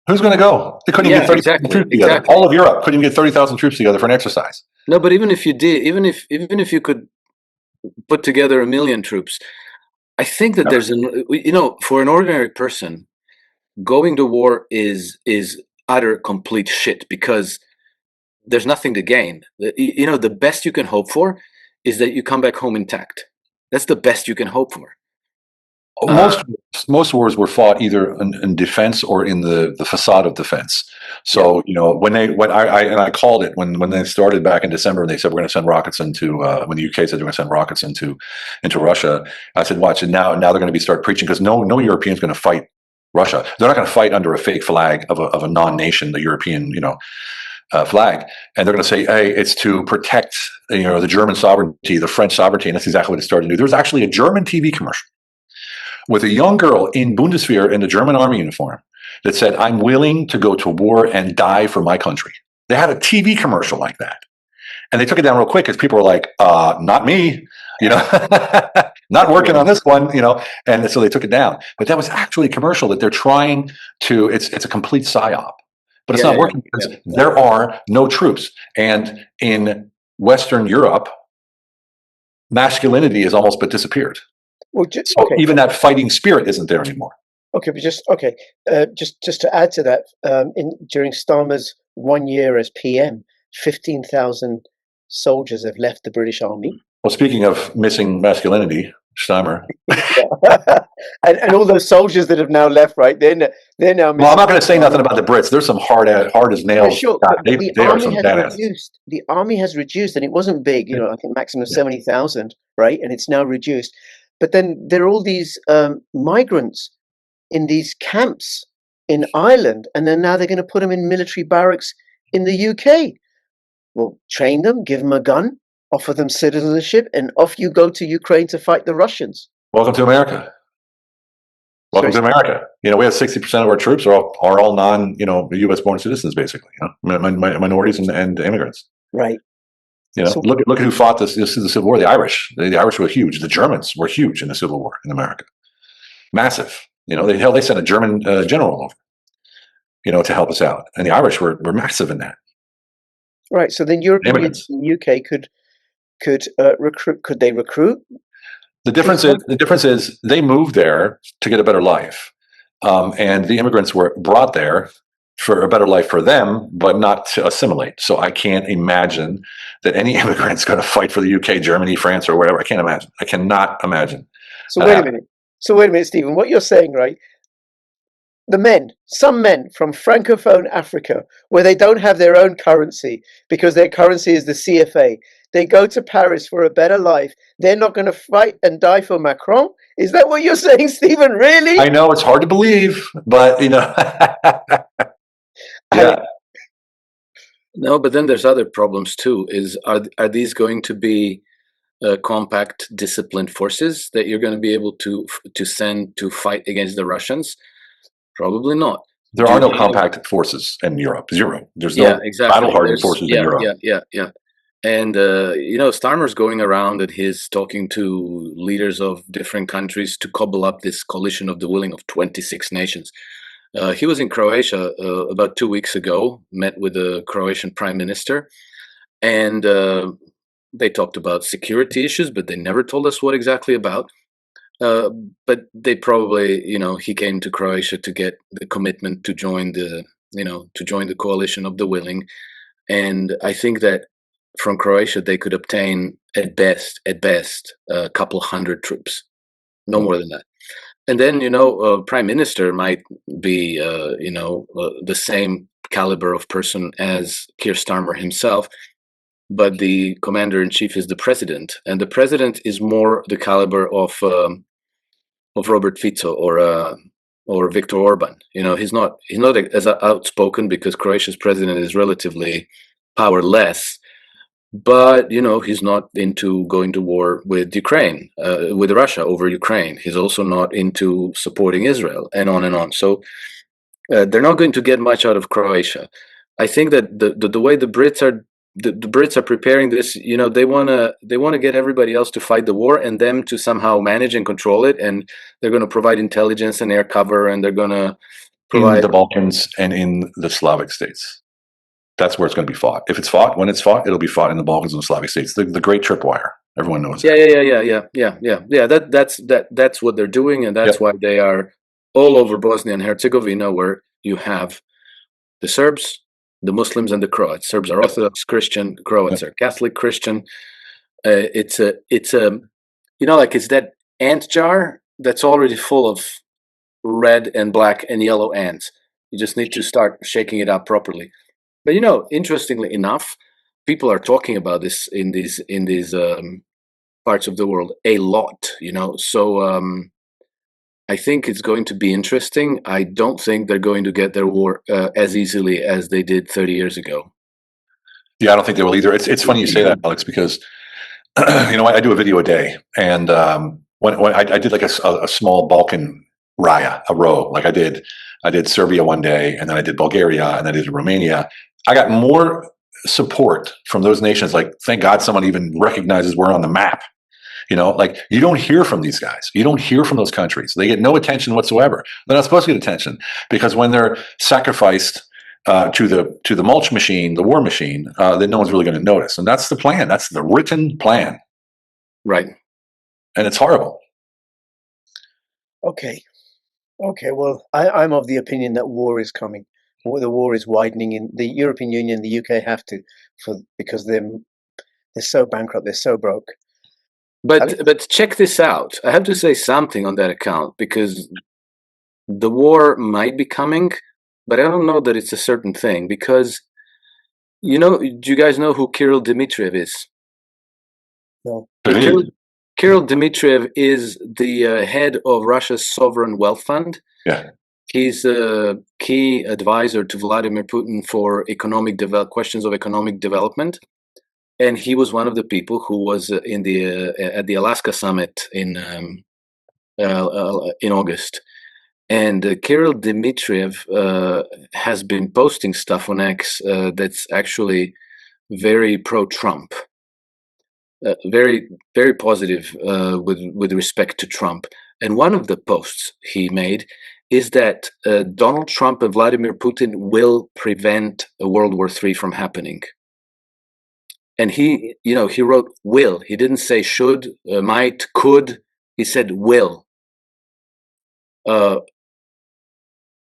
[SPEAKER 2] Who's going to go? They couldn't even get 30,000 troops together.
[SPEAKER 1] Exactly.
[SPEAKER 2] All of Europe couldn't even get 30,000 troops together for an exercise.
[SPEAKER 1] No, but even if you did, even if you could put together 1 million troops, I think that there's you know, for an ordinary person, going to war is utter complete shit, because there's nothing to gain. You know, the best you can hope for is that you come back home intact. That's the best you can hope for.
[SPEAKER 2] Most wars were fought either in defense or in the facade of defense. So you know, when I called it when they started back in December, and they said we're going to send rockets into when the UK said they're going to send rockets into Russia. I said, watch it now. Now they're going to start preaching, because no European's going to fight Russia. They're not going to fight under a fake flag of a non-nation, the European, you know, flag, and they're going to say, hey, it's to protect, you know, the German sovereignty, the French sovereignty, and that's exactly what it started to do. There was actually a German TV commercial with a young girl in Bundeswehr in the German army uniform that said, I'm willing to go to war and die for my country. They had a TV commercial like that. And they took it down real quick because people were like, not me, you know, not working on this one, you know. And so they took it down. But that was actually a commercial that they're trying to, it's a complete psyop. But it's not working because there are no troops. And in Western Europe, masculinity has almost but disappeared.
[SPEAKER 3] Well,
[SPEAKER 2] so even that fighting spirit isn't there anymore.
[SPEAKER 3] Okay, but just to add to that, during Starmer's 1 year as PM, 15,000 soldiers have left the British Army.
[SPEAKER 2] Well, speaking of missing masculinity, Starmer,
[SPEAKER 3] and all those soldiers that have now left, right? They're now.
[SPEAKER 2] Well, I'm not going to say nothing about the Brits. There's some hard as nails.
[SPEAKER 3] Sure,
[SPEAKER 2] God, they are some badass.
[SPEAKER 3] The army has reduced, and it wasn't big. You know, I think maximum 70,000, right? And it's now reduced. But then there are all these migrants in these camps in Ireland, and then now they're going to put them in military barracks in the UK. Well, train them, give them a gun, offer them citizenship, and off you go to Ukraine to fight the Russians.
[SPEAKER 2] Welcome to America. Welcome to America. You know, we have 60% of our troops are all non, you know, U.S. born citizens, basically. You know, minorities and immigrants.
[SPEAKER 3] Right.
[SPEAKER 2] You know, look at who fought this is the Civil War. The Irish. The Irish were huge. The Germans were huge in the Civil War in America. Massive. You know, they sent a German general over, you know, to help us out, and the Irish were massive in that.
[SPEAKER 3] Right. So then European Union
[SPEAKER 2] Immigrants.
[SPEAKER 3] and the UK could recruit. Could they recruit?
[SPEAKER 2] The difference is they moved there to get a better life, and the immigrants were brought there for a better life for them, but not to assimilate. So I can't imagine that any immigrant's going to fight for the UK, Germany, France, or whatever. I can't imagine. I cannot imagine.
[SPEAKER 3] So wait a minute. So wait a minute, Stephen. What you're saying, right? Some men from Francophone Africa, where they don't have their own currency because their currency is the CFA, they go to Paris for a better life. They're not going to fight and die for Macron? Is that what you're saying, Stephen? Really?
[SPEAKER 2] I know it's hard to believe, but yeah.
[SPEAKER 1] No, but then there's other problems too. Are these going to be compact, disciplined forces that you're going to be able to send to fight against the Russians? Probably not.
[SPEAKER 2] There are no compact forces in Europe. Zero. There's no battle-hardened forces in Europe.
[SPEAKER 1] Yeah. And Starmer's going around and he's talking to leaders of different countries to cobble up this coalition of the willing of 26 nations. He was in Croatia about 2 weeks ago, met with the Croatian prime minister, and they talked about security issues, but they never told us what exactly about. But they probably, he came to Croatia to get the commitment to join the coalition of the willing. And I think that from Croatia, they could obtain at best, a couple hundred troops, no more than that. And then, prime minister might be, the same caliber of person as Keir Starmer himself, but the commander in chief is the president, and the president is more the caliber of Robert Fico or Viktor Orban. He's not as outspoken because Croatia's president is relatively powerless. But he's not into going to war with Ukraine, with Russia over Ukraine. He's also not into supporting Israel, and on and on. So they're not going to get much out of Croatia. I think that the way the Brits are preparing this, they wanna get everybody else to fight the war and them to somehow manage and control it, and they're going to provide intelligence and air cover, and they're going to provide
[SPEAKER 2] in the Balkans and in the Slavic states. That's where it's going to be fought. If it's fought, when it's fought, it'll be fought in the Balkans and the Slavic states. The great tripwire. Everyone knows.
[SPEAKER 1] Yeah. That's what they're doing, and that's why they are all over Bosnia and Herzegovina, where you have the Serbs, the Muslims, and the Croats. Serbs are Orthodox Christian, Croats are Catholic Christian. It's that ant jar that's already full of red and black and yellow ants. You just need to start shaking it up properly. But interestingly enough, people are talking about this in these parts of the world a lot. So I think it's going to be interesting. I don't think they're going to get their war as easily as they did 30 years ago.
[SPEAKER 2] Yeah, I don't think they will either. It's funny you say that, Alex, because I do a video a day, and when I did like a small Balkan row, like I did Serbia one day, and then I did Bulgaria, and then I did Romania. I got more support from those nations. Like, thank God someone even recognizes we're on the map. Like, you don't hear from these guys. You don't hear from those countries. They get no attention whatsoever. They're not supposed to get attention because when they're sacrificed to the mulch machine, the war machine, then no one's really going to notice. And that's the plan. That's the written plan.
[SPEAKER 1] Right.
[SPEAKER 2] And it's horrible.
[SPEAKER 3] Okay. Well, I'm of the opinion that war is coming. The war is widening in the European Union. The UK have to, because they're so bankrupt. They're so broke.
[SPEAKER 1] But check this out. I have to say something on that account, because the war might be coming, but I don't know that it's a certain thing, because do you guys know who Kirill Dmitriev is?
[SPEAKER 3] No.
[SPEAKER 1] Kirill Dmitriev is the head of Russia's sovereign wealth fund.
[SPEAKER 2] Yeah.
[SPEAKER 1] He's a key advisor to Vladimir Putin for questions of economic development. And he was one of the people who was at the Alaska summit in August. And Kirill Dmitriev has been posting stuff on X that's actually very pro-Trump, very, very positive with respect to Trump. And one of the posts he made is that Donald Trump and Vladimir Putin will prevent a World War III from happening. And he, he wrote will. He didn't say should, might, could. He said will.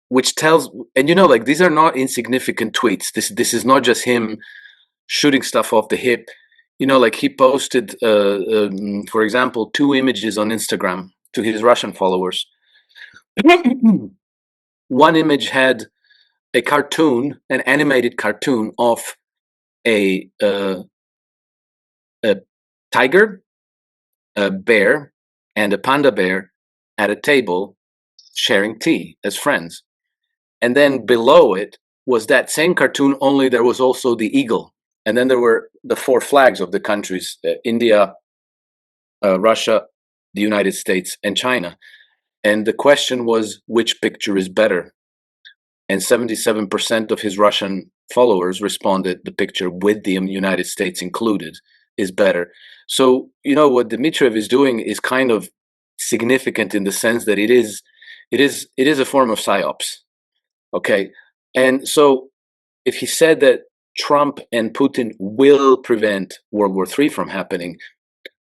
[SPEAKER 1] Which tells, and like these are not insignificant tweets. This is not just him shooting stuff off the hip. Like he posted, for example, 2 images on Instagram to his Russian followers. One image had a cartoon, an animated cartoon of a tiger, a bear, and a panda bear at a table sharing tea as friends. And then below it was that same cartoon, only there was also the eagle. And then there were the 4 flags of the countries, India, Russia, the United States, and China. And the question was, which picture is better? And 77% of his Russian followers responded the picture with the United States included is better. So, what Dmitriev is doing is kind of significant in the sense that it is a form of psyops. Okay. And so if he said that Trump and Putin will prevent World War III from happening,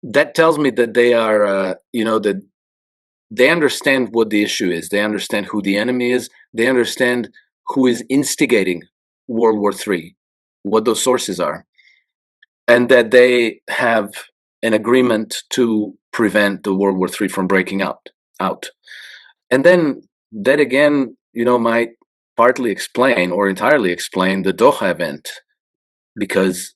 [SPEAKER 1] that tells me that they are, that they understand what the issue is. They understand who the enemy is. They understand who is instigating World War III, what those sources are, and that they have an agreement to prevent the World War III from breaking out. And then that again, might partly explain or entirely explain the Doha event, because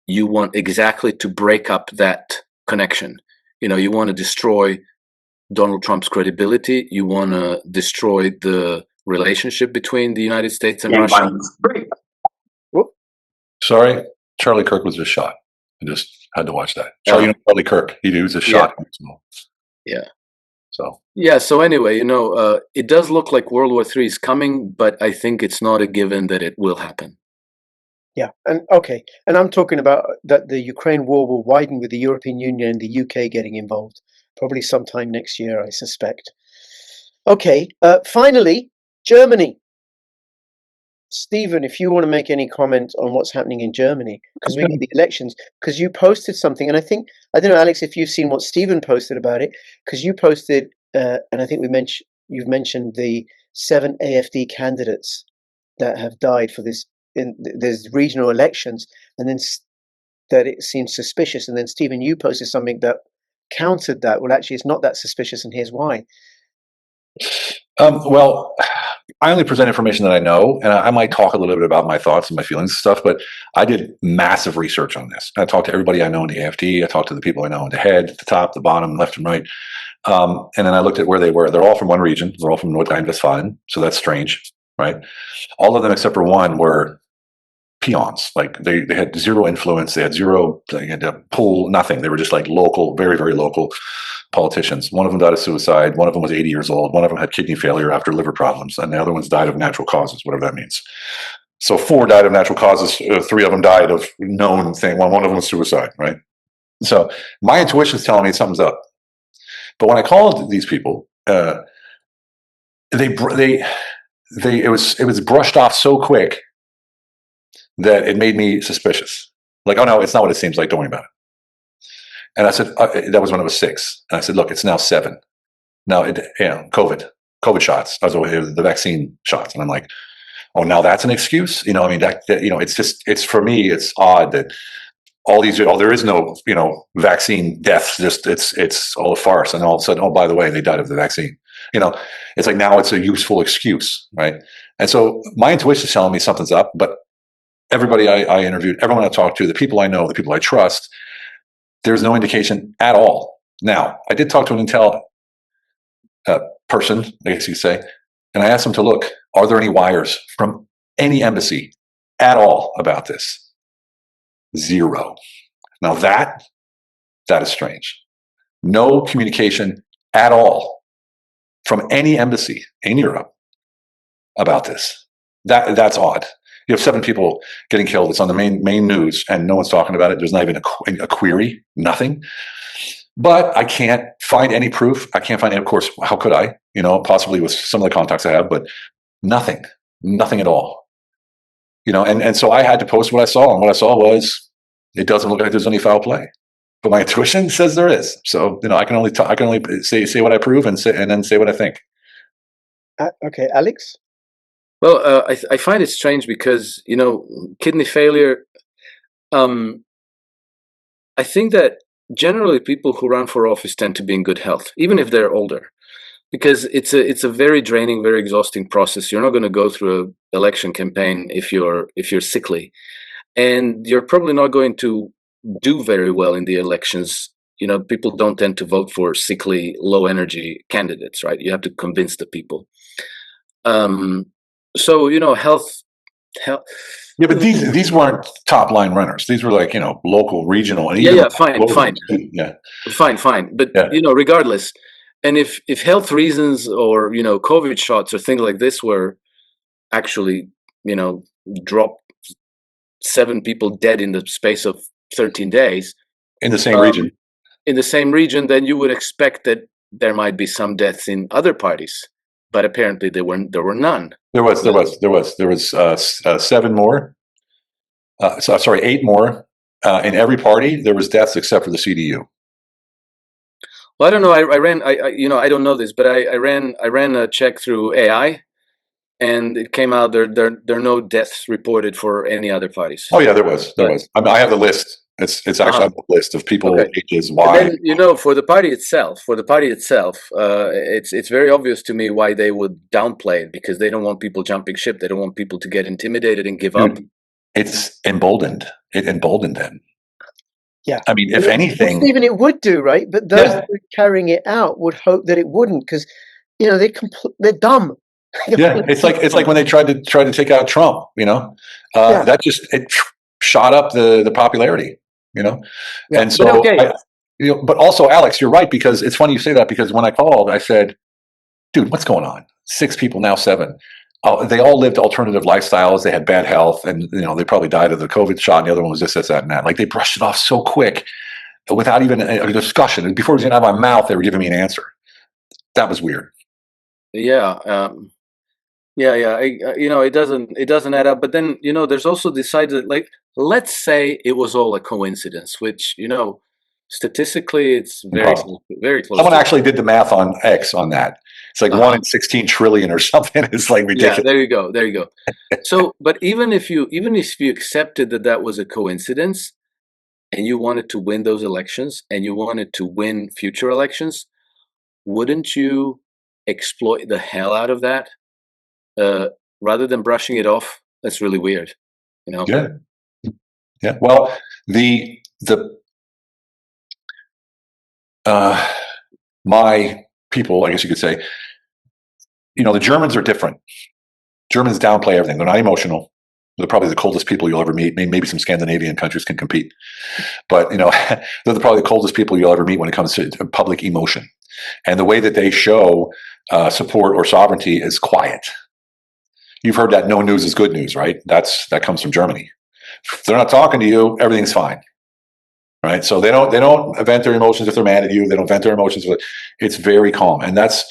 [SPEAKER 1] you want exactly to break up that connection. You want to destroy Donald Trump's credibility. You want to destroy the relationship between the United States and Russia.
[SPEAKER 2] Sorry, Charlie Kirk was just shot. I just had to watch that. Charlie Kirk, he was just shot.
[SPEAKER 1] Yeah.
[SPEAKER 2] So
[SPEAKER 1] anyway, it does look like World War III is coming, but I think it's not a given that it will happen.
[SPEAKER 3] Yeah, and okay, and I'm talking about that the Ukraine war will widen with the European Union and the UK getting involved, probably sometime next year, I suspect. Okay, finally, Germany. Stephen, if you want to make any comment on what's happening in Germany, because we get the elections, because you posted something, and I don't know, Alex, if you've seen what Stephen posted about it, because you posted, and I think you've mentioned the 7 AfD candidates that have died for this. There's regional elections, and then that it seems suspicious. And then Stephen, you posted something that countered that. Well, actually, it's not that suspicious, and here's why.
[SPEAKER 2] Well, I only present information that I know, and I might talk a little bit about my thoughts and my feelings and stuff, but I did massive research on this. I talked to everybody I know in the AfD. I talked to the people I know in the head, the top, the bottom, left and right. And then I looked at where they were. They're all from one region. They're all from North Rhine-Westphalia, so that's strange, right? All of them except for one were peons. Like they had zero influence. They had to pull nothing. They were just like local, very, very local politicians. One of them died of suicide. One of them was 80 years old. One of them had kidney failure after liver problems. And the other ones died of natural causes, whatever that means. So 4 died of natural causes. 3 of them died of known thing. One of them was suicide, right? So my intuition is telling me something's up. But when I called these people, it was brushed off so quick that it made me suspicious. Like, oh no, it's not what it seems like. Don't worry about it. And I said, that was when it was 6. And I said, look, it's now 7. Now, COVID shots. I was the vaccine shots. And I'm like, oh, now that's an excuse? It's for me, it's odd that all these, there is no, vaccine deaths. Just it's all a farce. And all of a sudden, oh, by the way, they died of the vaccine. It's like now it's a useful excuse, right? And so my intuition is telling me something's up, but everybody I interviewed, everyone I talked to, the people I know, the people I trust, there's no indication at all. Now, I did talk to an intel person, I guess you say, and I asked them to look, are there any wires from any embassy at all about this? 0. Now that is strange. No communication at all from any embassy in Europe about this. That's odd. You have 7 people getting killed. It's on the main news, and no one's talking about it. There's not even a query, nothing. But I can't find any proof. I can't find any, of course, how could I? Possibly with some of the contacts I have, but nothing at all. And so I had to post what I saw, and what I saw was It doesn't look like there's any foul play, but my intuition says there is. So I can only say what I prove and then say what I think.
[SPEAKER 3] Okay, Alex.
[SPEAKER 1] Well, I find it strange because kidney failure. I think that generally people who run for office tend to be in good health, even if they're older, because it's a very draining, very exhausting process. You're not going to go through an election campaign if you're sickly, and you're probably not going to do very well in the elections. People don't tend to vote for sickly, low energy candidates, right? You have to convince the people. So health.
[SPEAKER 2] Yeah, but these weren't top line runners. These were like local, regional, and
[SPEAKER 1] Yeah, fine.
[SPEAKER 2] Yeah,
[SPEAKER 1] fine. But regardless, and if health reasons or COVID shots or things like this were actually drop 7 people dead in the space of 13 days
[SPEAKER 2] in the same region.
[SPEAKER 1] In the same region, then you would expect that there might be some deaths in other parties, but apparently there were none.
[SPEAKER 2] There was 7 more. Sorry, 8 more in every party. There was deaths except for the CDU.
[SPEAKER 1] Well, I don't know. I ran. I don't know this, but I ran a check through AI, and it came out there are no deaths reported for any other parties.
[SPEAKER 2] Oh yeah, there was. I mean, I have the list. It's actually a list of people, ages, why.
[SPEAKER 1] And then, for the party itself, it's very obvious to me why they would downplay it, because they don't want people jumping ship. They don't want people to get intimidated and give up.
[SPEAKER 2] It's emboldened. It emboldened them.
[SPEAKER 3] Yeah.
[SPEAKER 2] I mean, if anything,
[SPEAKER 3] Stephen, it would do, right? But those that are carrying it out would hope that it wouldn't, because they're dumb.
[SPEAKER 2] Yeah, it's like when they tried to take out Trump. That just shot up the popularity. And so but also, Alex, you're right, because it's funny you say that, because when I called, I said, dude, what's going on? 6 people, now 7. They all lived alternative lifestyles. They had bad health, and they probably died of the COVID shot. And the other one was this, that, and that. Like, they brushed it off so quick, without even a discussion. And before it was even out of my mouth, they were giving me an answer. That was weird.
[SPEAKER 1] Yeah, it doesn't add up. But then there's also the side that, like, let's say it was all a coincidence, which statistically it's very very close.
[SPEAKER 2] Someone actually did the math on X on that. It's like 1 in 16 trillion or something. It's like ridiculous.
[SPEAKER 1] Yeah, there you go. So, but even if you accepted that was a coincidence, and you wanted to win those elections, and you wanted to win future elections, wouldn't you exploit the hell out of that rather than brushing it off? That's really weird.
[SPEAKER 2] Yeah. Well, my people, I guess you could say, the Germans are different. Germans downplay everything. They're not emotional. They're probably the coldest people you'll ever meet. Maybe some Scandinavian countries can compete, but they're probably the coldest people you'll ever meet when it comes to public emotion. And the way that they show support or sovereignty is quiet. You've heard that no news is good news, right? That comes from Germany. If they're not talking to you, everything's fine, right? So they don't vent their emotions if they're mad at you. They don't vent their emotions. It's very calm, and that's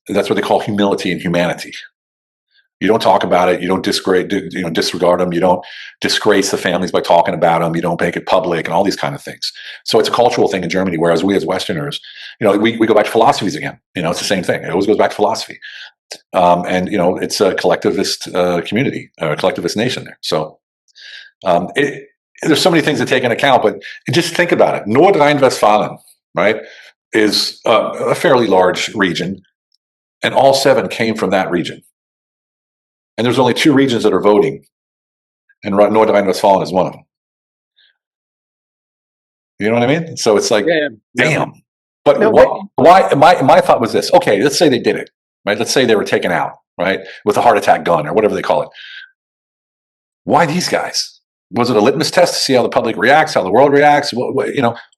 [SPEAKER 2] what they call humility and humanity. You don't talk about it. You don't disregard them. You don't disgrace the families by talking about them. You don't make it public and all these kind of things. So it's a cultural thing in Germany, whereas we as Westerners, we go back to philosophies again. It's the same thing. It always goes back to philosophy. And it's a collectivist community, a collectivist nation there. So there's so many things to take into account, but just think about it. Nordrhein-Westfalen, right, is a fairly large region, and all 7 came from that region. And there's only 2 regions that are voting, and Nordrhein-Westfalen is one of them. You know what I mean? So it's like, damn. But why? My thought was this. Okay, let's say they did it, right? Let's say they were taken out, right, with a heart attack gun or whatever they call it. Why these guys? Was it a litmus test to see how the public reacts, how the world reacts?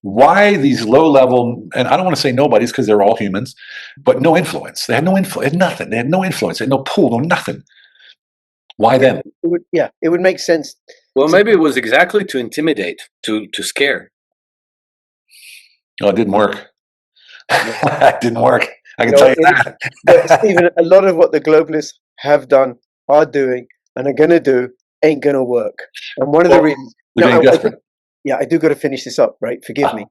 [SPEAKER 2] Why these low level, and I don't want to say nobodies because they're all humans, but no influence. They had no influence, nothing. They had no influence, they had no pull, no nothing. Why them?
[SPEAKER 3] It would make sense.
[SPEAKER 1] Well, maybe it was exactly to intimidate, to scare.
[SPEAKER 2] Oh, it didn't work. It didn't work. I can tell you that.
[SPEAKER 3] But Stephen, a lot of what the globalists have done, are doing, and are going to do ain't going to work. And one of the reasons...
[SPEAKER 2] They're getting desperate.
[SPEAKER 3] Yeah, I do got to finish this up, right? Forgive me.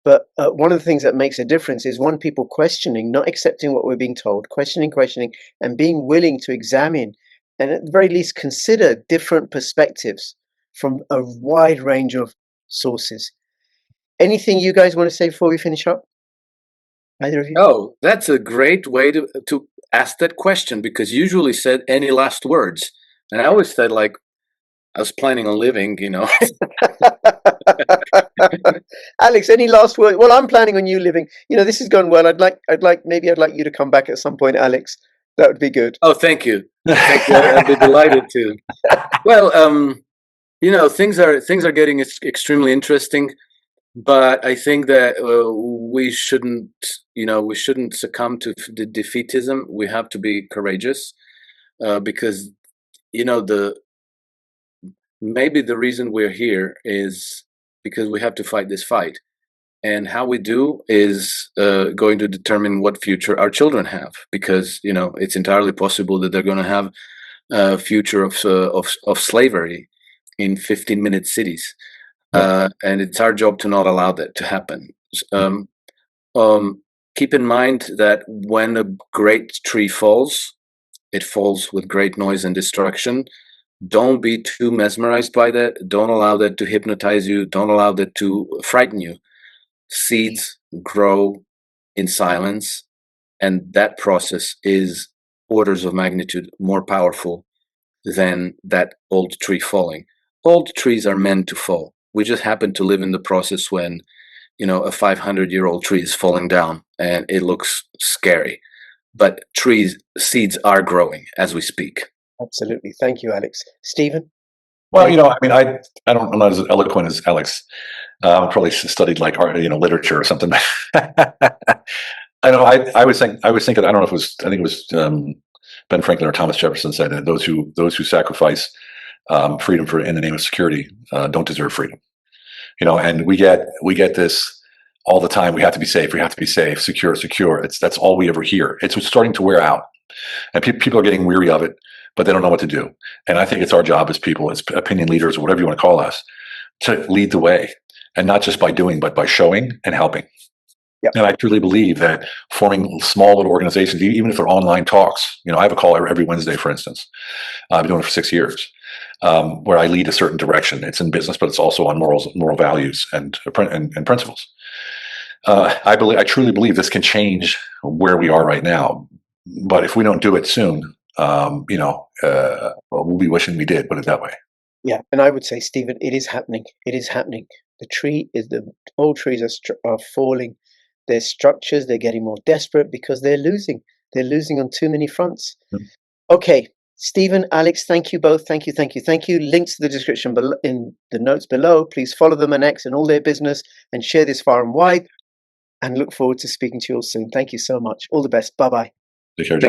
[SPEAKER 3] But one of the things that makes a difference is one, people questioning, not accepting what we're being told, questioning, and being willing to examine and at the very least consider different perspectives from a wide range of sources. Anything you guys want to say before we finish up? Either of you?
[SPEAKER 1] Oh, that's a great way to ask that question, because usually said any last words. And I always said, like, I was planning on living, you know.
[SPEAKER 3] Alex, any last word? Well, I'm planning on you living. You know, this has gone well. I'd like you to come back at some point, Alex. That would be good.
[SPEAKER 1] Oh, thank you. Thank you. I'd be delighted to. Well, you know, things are getting extremely interesting, but I think that we shouldn't succumb to the defeatism. We have to be courageous, because you know maybe the reason we're here is because we have to fight this fight, and how we do is going to determine what future our children have, because you know it's entirely possible that they're going to have a future of slavery in 15-minute cities, and it's our job to not allow that to happen. Um, Keep in mind that when a great tree falls, it falls with great noise and destruction. Don't be too mesmerized by that. Don't allow that to hypnotize you. Don't allow that to frighten you. Seeds grow in silence, and that process is orders of magnitude more powerful than that old tree falling. Old trees are meant to fall. We just happen to live in the process when, you know, a 500-year-old tree is falling down and it looks scary. But seeds are growing as we speak.
[SPEAKER 3] Absolutely. Thank you, Alex. Stephen?
[SPEAKER 2] Well, you know, I mean, I'm not as eloquent as Alex. Probably studied like art, you know, literature or something. I know. I was thinking. I don't know if it was. I think it was Ben Franklin or Thomas Jefferson said that those who sacrifice freedom in the name of security don't deserve freedom. You know, and we get this all the time. We have to be safe. We have to be safe. Secure. That's all we ever hear. It's starting to wear out, and people are getting weary of it, but they don't know what to do. And I think it's our job as people, as opinion leaders, or whatever you want to call us, to lead the way, and not just by doing, but by showing and helping.
[SPEAKER 3] Yep.
[SPEAKER 2] And I truly believe that forming small little organizations, even if they're online talks, you know, I have a call every Wednesday, for instance. I've been doing it for 6 years, where I lead a certain direction. It's in business, but it's also on moral values and principles. I truly believe this can change where we are right now. But if we don't do it soon, you know, we'll be wishing we did. Put it that way.
[SPEAKER 3] Yeah, and I would say, Stephen, it is happening. It is happening. The old trees are falling. Their structures, they're getting more desperate because they're losing. They're losing on too many fronts. Mm-hmm. Okay, Stephen, Alex, thank you both. Thank you. Links to the description in the notes below. Please follow them on X and all their business, and share this far and wide. And look forward to speaking to you all soon. Thank you so much. All the best. Bye-bye.
[SPEAKER 2] Take care, James.